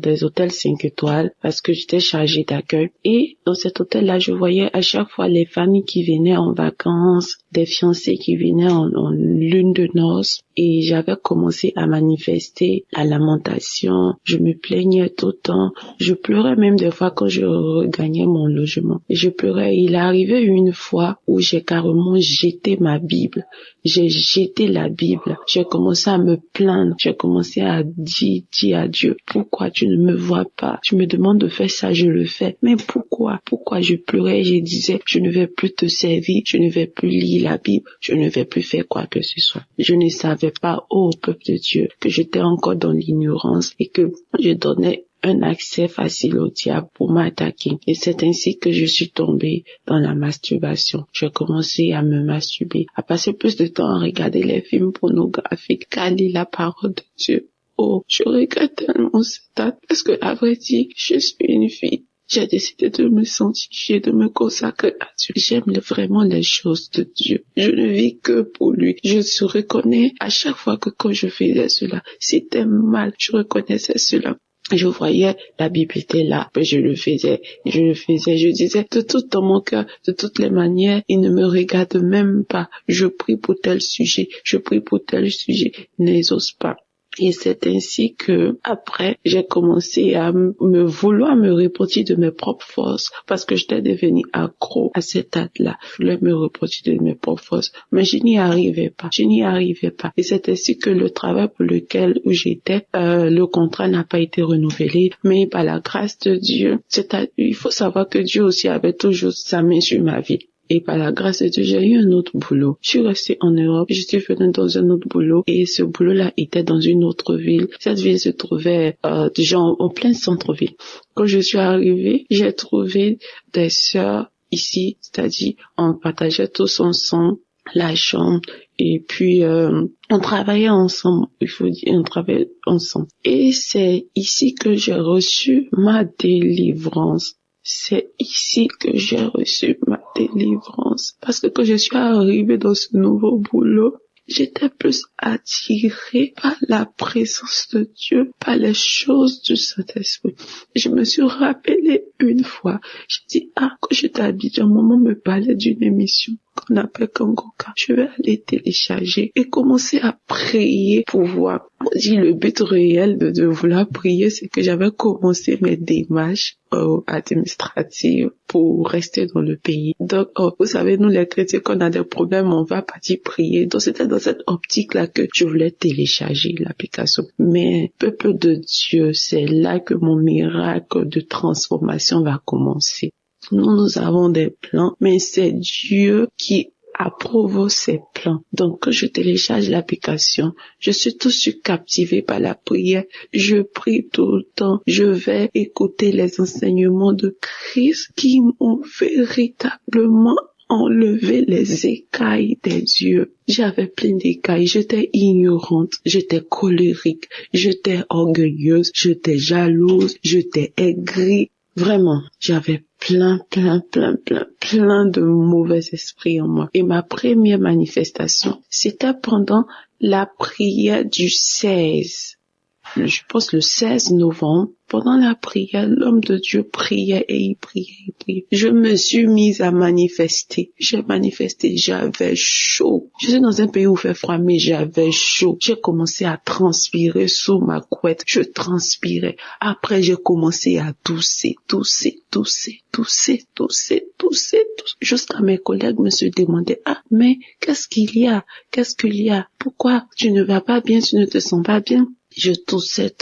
[SPEAKER 16] des hôtels 5 étoiles parce que j'étais chargée d'accueil. Et dans cet hôtel-là, je voyais à chaque fois les familles qui venaient en vacances, des fiancés qui venaient en lune de noces. Et j'avais commencé à manifester la lamentation. Je me plaignais tout le temps. Je pleurais même des fois quand je regagnais mon logement. Et je pleurais. Il est arrivé une fois où j'ai carrément jeté ma Bible. J'ai jeté la Bible. J'ai commencé à me plaindre. J'ai commencé à dire à Dieu, pourquoi tu ne me vois pas? Tu me demandes de faire ça, je le fais. Mais pourquoi? Pourquoi je pleurais? Je disais, je ne vais plus te servir. Je ne vais plus lire la Bible. Je ne vais plus faire quoi que ce soit. Je ne savais pas, ô peuple de Dieu, que j'étais encore dans l'ignorance et que je donnais un accès facile au diable pour m'attaquer. Et c'est ainsi que je suis tombée dans la masturbation. J'ai commencé à me masturber, à passer plus de temps à regarder les films pornographiques qu'à lire la parole de Dieu.
[SPEAKER 10] Oh, je regrette tellement cette date parce que, à vrai dire, je suis une fille. J'ai décidé de me sanctifier, de me consacrer à Dieu. J'aime vraiment les choses de Dieu. Je ne vis que pour lui. Je se reconnais à chaque fois que quand je faisais cela, c'était mal. Je reconnaissais cela. Je voyais, la Bible était là, mais je le faisais, je disais, de tout dans mon cœur, de toutes les manières, il ne me regarde même pas. Je prie pour tel sujet, n'exauce pas. Et c'est ainsi que, après, j'ai commencé à vouloir me repentir de mes propres forces, parce que j'étais devenue accro à cette date-là. Je voulais me repentir de mes propres forces, mais je n'y arrivais pas. Et c'est ainsi que le travail pour lequel j'étais, le contrat n'a pas été renouvelé, mais par la grâce de Dieu, il faut savoir que Dieu aussi avait toujours sa main sur ma vie. Et par la grâce de Dieu, j'ai eu un autre boulot. Je suis restée en Europe, je suis venue dans un autre boulot et ce boulot-là était dans une autre ville. Cette ville se trouvait déjà en plein centre-ville. Quand je suis arrivée, j'ai trouvé des sœurs ici, c'est-à-dire on partageait tous ensemble la chambre et puis on travaillait ensemble, on travaillait ensemble. Et c'est ici que j'ai reçu ma délivrance. C'est ici que j'ai reçu ma délivrance. Parce que quand je suis arrivée dans ce nouveau boulot, j'étais plus attirée par la présence de Dieu, par les choses du Saint-Esprit. Je me suis rappelée une fois, j'ai dit, quand j'étais à Abidjan, maman me parlait d'une émission qu'on appelle Kangoka. Je vais aller télécharger et commencer à prier pour voir. On dit le but réel de vouloir prier, c'est que j'avais commencé mes démarches administratives pour rester dans le pays. Donc, vous savez, nous les chrétiens, quand on a des problèmes, on va partir prier. Donc, c'était dans cette optique-là que je voulais télécharger l'application. Mais, peuple de Dieu, c'est là que mon miracle de transformation va commencer. Nous avons des plans, mais c'est Dieu qui approuve ces plans. Donc, quand je télécharge l'application, je suis tout de suite captivée par la prière. Je prie tout le temps. Je vais écouter les enseignements de Christ qui m'ont véritablement enlevé les écailles des yeux. J'avais plein d'écailles. J'étais ignorante. J'étais colérique. J'étais orgueilleuse. J'étais jalouse. J'étais aigrie. Vraiment, j'avais plein de mauvais esprits en moi. Et ma première manifestation, c'était pendant la prière du 16. Je pense le 16 novembre. Pendant la prière, l'homme de Dieu priait et il priait. Je me suis mise à manifester. J'ai manifesté, j'avais chaud. Je suis dans un pays où il fait froid, mais j'avais chaud. J'ai commencé à transpirer sous ma couette. Je transpirais. Après, j'ai commencé à tousser. Jusqu'à mes collègues me se demandaient, mais qu'est-ce qu'il y a? Pourquoi tu ne vas pas bien, tu ne te sens pas bien? Je toussais.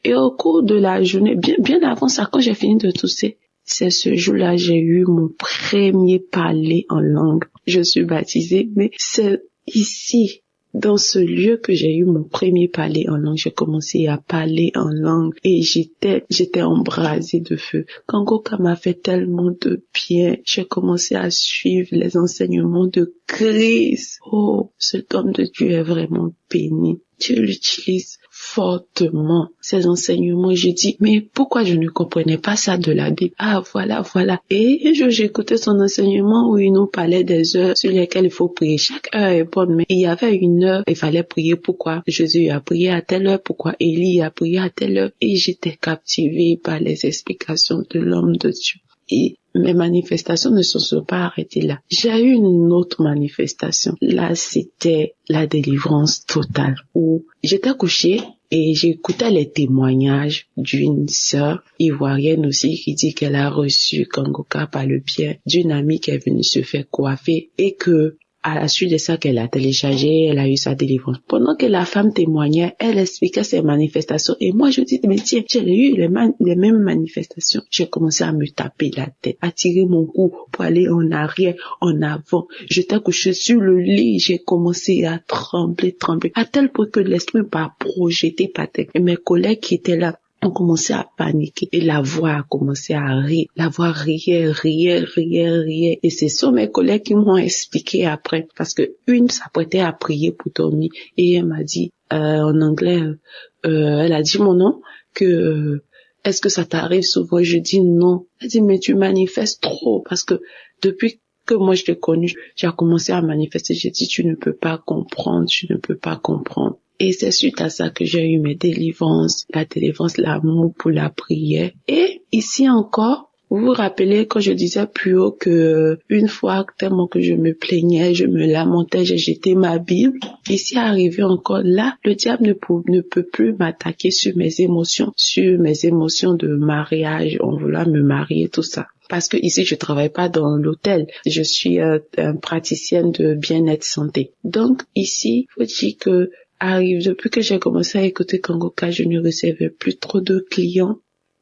[SPEAKER 10] Et au cours de la journée, bien avant ça, quand j'ai fini de tousser, c'est ce jour-là, j'ai eu mon premier parler en langue. Je suis baptisée, mais c'est ici, dans ce lieu que j'ai eu mon premier parler en langue. J'ai commencé à parler en langue et j'étais embrasée de feu. Kangoka m'a fait tellement de bien. J'ai commencé à suivre les enseignements de Christ. Oh, cet homme de Dieu est vraiment béni. Dieu l'utilise fortement, ces enseignements. J'ai dit, mais pourquoi je ne comprenais pas ça de la Bible? Voilà. Et un jour, j'écoutais son enseignement où il nous parlait des heures sur lesquelles il faut prier. Chaque heure est bonne, mais il y avait une heure, il fallait prier. Pourquoi Jésus a prié à telle heure? Pourquoi Élie a prié à telle heure? Et j'étais captivée par les explications de l'homme de Dieu. Et mes manifestations ne se sont pas arrêtées là. J'ai eu une autre manifestation. Là, c'était la délivrance totale où j'étais couchée et j'écoutais les témoignages d'une sœur ivoirienne aussi qui dit qu'elle a reçu Kangoka par le biais d'une amie qui est venue se faire coiffer et que à la suite de ça qu'elle a téléchargé, elle a eu sa délivrance. Pendant que la femme témoignait, elle expliquait ses manifestations. Et moi, je dis, mais tiens, j'ai eu les mêmes manifestations. J'ai commencé à me taper la tête, à tirer mon cou pour aller en arrière, en avant. J'étais couchée sur le lit, j'ai commencé à trembler, à tel point que l'esprit m'a projeté par terre. Et mes collègues qui étaient là,
[SPEAKER 16] On commençait à paniquer et la voix a commencé à rire. La voix riait. Et c'est sur mes collègues qui m'ont expliqué après. Parce que une s'apprêtait à prier pour dormir et elle m'a dit en anglais, elle a dit mon nom, que est-ce que ça t'arrive souvent? Je dis non. Elle dit mais tu manifestes trop parce que depuis que moi je t'ai connu, j'ai commencé à manifester. J'ai dit tu ne peux pas comprendre. Et c'est suite à ça que j'ai eu mes délivrances, la délivrance, l'amour pour la prière. Et ici encore, vous vous rappelez quand je disais plus haut que une fois tellement que je me plaignais, je me lamentais, j'ai jeté ma Bible. Ici arrivé encore là, le diable ne peut plus m'attaquer sur mes émotions de mariage, on voulait me marier, tout ça. Parce que ici, je travaille pas dans l'hôtel. Je suis praticienne de bien-être santé. Donc ici, faut dire que depuis que j'ai commencé à écouter Kangoka, je ne recevais plus trop de clients.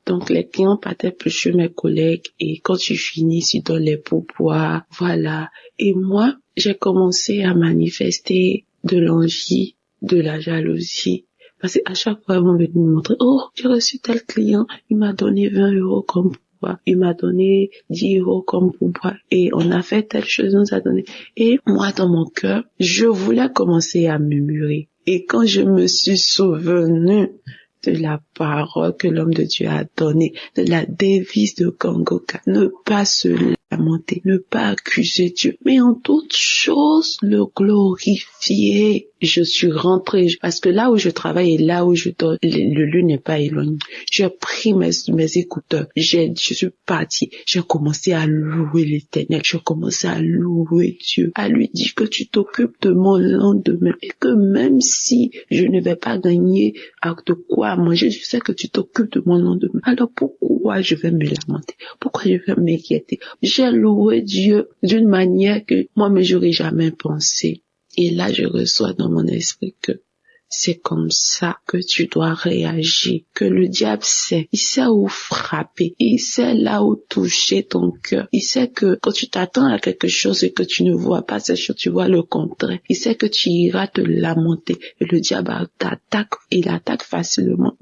[SPEAKER 16] Donc, les clients partaient plus chez mes collègues et quand tu finis, tu donnes les pourboires. Voilà. Et moi, j'ai commencé à manifester de l'envie, de la jalousie. Parce qu'à chaque fois, ils vont venir me montrer, oh, j'ai reçu tel client, il m'a donné 20 € comme pourboire. Il m'a donné 10 € comme pourboire. Et on a fait telle chose, on nous a donné. Et moi, dans mon cœur, je voulais commencer à murmurer. Et quand je me suis souvenu de la parole que l'homme de Dieu a donnée, de la devise de Kangoka, ne pas se lamenter, ne pas accuser Dieu, mais en toute chose le glorifier. Je suis rentrée, parce que là où je travaille et là où je dors, le lieu n'est pas éloigné. J'ai pris mes écouteurs, je suis partie, j'ai commencé à louer l'Éternel, j'ai commencé à louer Dieu, à lui dire que tu t'occupes de mon lendemain et que même si je ne vais pas gagner de quoi manger, je sais que tu t'occupes de mon lendemain. Alors pourquoi je vais me lamenter? Pourquoi je vais m'inquiéter? J'ai loué Dieu d'une manière que moi-même j'aurais jamais pensé. Et là, je reçois dans mon esprit que c'est comme ça que tu dois réagir, que le diable sait, il sait où frapper, il sait là où toucher ton cœur, il sait que quand tu t'attends à quelque chose et que tu ne vois pas cette chose, tu vois le contraire, il sait que tu iras te lamenter et le diable t'attaque, il attaque facilement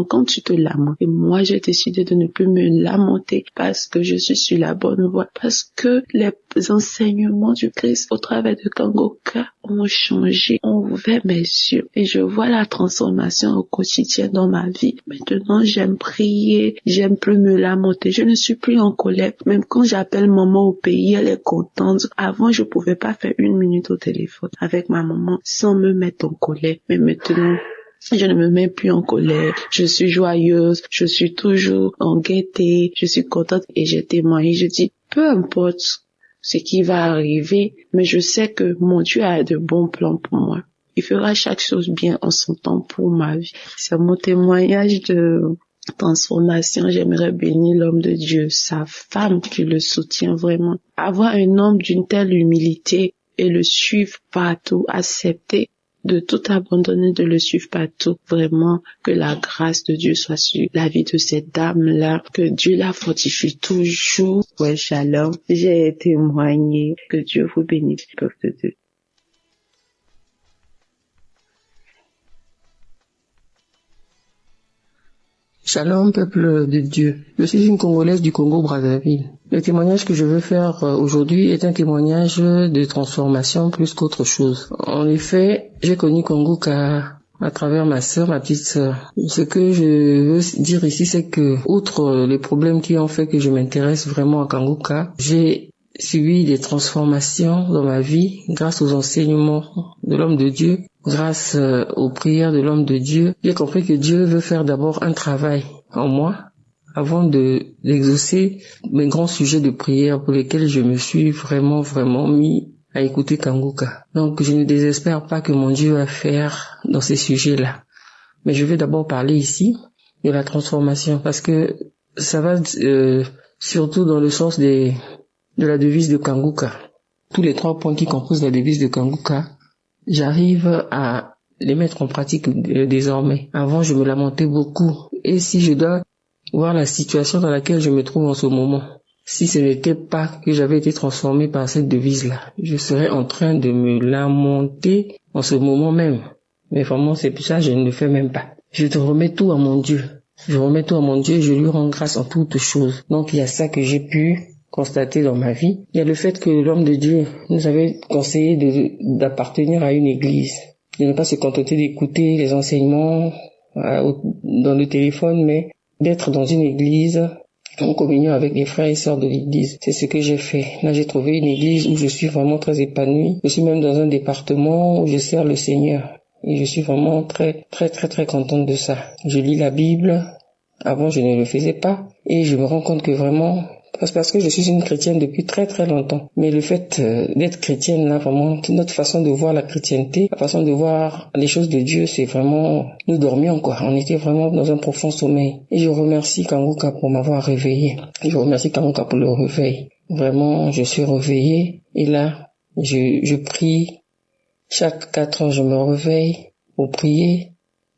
[SPEAKER 16] quand tu te lamentes. Et moi, j'ai décidé de ne plus me lamenter parce que je suis sur la bonne voie, parce que les enseignements du Christ au travers de Kangoka ont changé, ont ouvert mes yeux et je vois la transformation au quotidien dans ma vie. Maintenant, j'aime prier, j'aime plus me lamenter, je ne suis plus en colère. Même quand j'appelle maman au pays, elle est contente. Avant, je pouvais pas faire 1 minute au téléphone avec ma maman sans me mettre en colère. Mais maintenant, je ne me mets plus en colère, je suis joyeuse, je suis toujours en gaieté, je suis contente et j'ai témoigné, je dis, peu importe ce qui va arriver, mais je sais que mon Dieu a de bons plans pour moi. Il fera chaque chose bien en son temps pour ma vie. C'est mon témoignage de transformation. J'aimerais bénir l'homme de Dieu, sa femme qui le soutient vraiment. Avoir un homme d'une telle humilité et le suivre partout, accepter de tout abandonner, de le suivre partout. Vraiment, que la grâce de Dieu soit sur la vie de cette dame-là, que Dieu la fortifie toujours. Ouais, shalom. J'ai témoigné. Que Dieu vous bénisse, peuple de Dieu.
[SPEAKER 17] Shalom, peuple de Dieu. Je suis une Congolaise du Congo-Brazzaville. Le témoignage que je veux faire aujourd'hui est un témoignage de transformation plus qu'autre chose. En effet, j'ai connu Kangoka à travers ma petite sœur. Ce que je veux dire ici, c'est que, outre les problèmes qui ont fait que je m'intéresse vraiment à Kangoka, j'ai subi des transformations dans ma vie grâce aux enseignements de l'homme de Dieu. Grâce aux prières de l'homme de Dieu, j'ai compris que Dieu veut faire d'abord un travail en moi avant d'exaucer mes grands sujets de prière pour lesquels je me suis vraiment mis à écouter Kangoka. Donc je ne désespère pas que mon Dieu va faire dans ces sujets-là. Mais je vais d'abord parler ici de la transformation parce que ça va surtout dans le sens de la devise de Kangoka. Tous les 3 points qui composent la devise de Kangoka, j'arrive à les mettre en pratique désormais. Avant, je me lamentais beaucoup. Et si je dois voir la situation dans laquelle je me trouve en ce moment, si ce n'était pas que j'avais été transformé par cette devise-là, je serais en train de me lamenter en ce moment même. Mais vraiment, c'est pour ça que je ne le fais même pas. je te remets tout à mon Dieu. Je remets tout à mon Dieu et je lui rends grâce en toutes choses. Donc il y a ça que j'ai pu constater dans ma vie. Il y a le fait que l'homme de Dieu nous avait conseillé d'appartenir à une église, de ne pas se contenter d'écouter les enseignements dans le téléphone, mais d'être dans une église en communion avec les frères et sœurs de l'église. C'est ce que j'ai fait. Là, j'ai trouvé une église où je suis vraiment très épanouie. Je suis même dans un département où je sers le Seigneur. Et je suis vraiment très contente de ça. Je lis la Bible. Avant, je ne le faisais pas. Et je me rends compte que vraiment, parce que je suis une chrétienne depuis très longtemps. Mais le fait d'être chrétienne, là, vraiment, notre façon de voir la chrétienté, la façon de voir les choses de Dieu, c'est vraiment, nous dormions, quoi. On était vraiment dans un profond sommeil. Et je remercie Kanguka pour m'avoir réveillé. Je remercie Kanguka pour le réveil. Vraiment, je suis réveillée. Et là, je prie. Chaque 4 heures, je me réveille pour prier.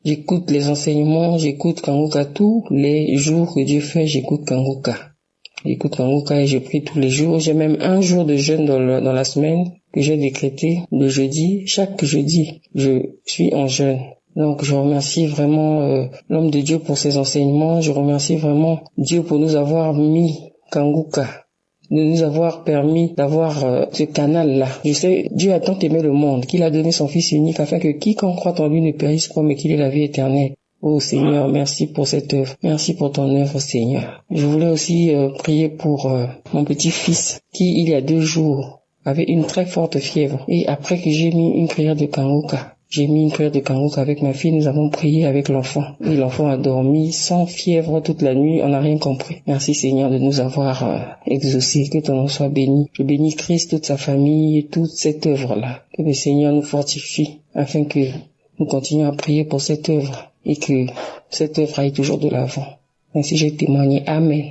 [SPEAKER 17] J'écoute les enseignements, j'écoute Kanguka tous les jours que Dieu fait, j'écoute Kanguka. J'écoute Kanguka et je prie tous les jours. J'ai même un jour de jeûne dans la semaine que j'ai décrété, le jeudi. Chaque jeudi, je suis en jeûne. Donc je remercie vraiment l'homme de Dieu pour ses enseignements. Je remercie vraiment Dieu pour nous avoir mis Kanguka, de nous avoir permis d'avoir ce canal-là. Je sais, Dieu a tant aimé le monde qu'il a donné son Fils unique afin que quiconque croit en lui ne périsse pas mais qu'il ait la vie éternelle. Oh Seigneur, merci pour cette œuvre. Merci pour ton œuvre, Seigneur. Je voulais aussi prier pour mon petit-fils qui, il y a 2 jours, avait une très forte fièvre. Et après que j'ai mis une prière de Kanguka, avec ma fille, nous avons prié avec l'enfant. Et l'enfant a dormi sans fièvre toute la nuit, on n'a rien compris. Merci Seigneur de nous avoir exaucés, que ton nom soit béni. Je bénis Christ, toute sa famille et toute cette œuvre-là. Que le Seigneur nous fortifie afin que nous continuions à prier pour cette œuvre et que cette œuvre aille toujours de l'avant. Ainsi j'ai témoigné. Amen.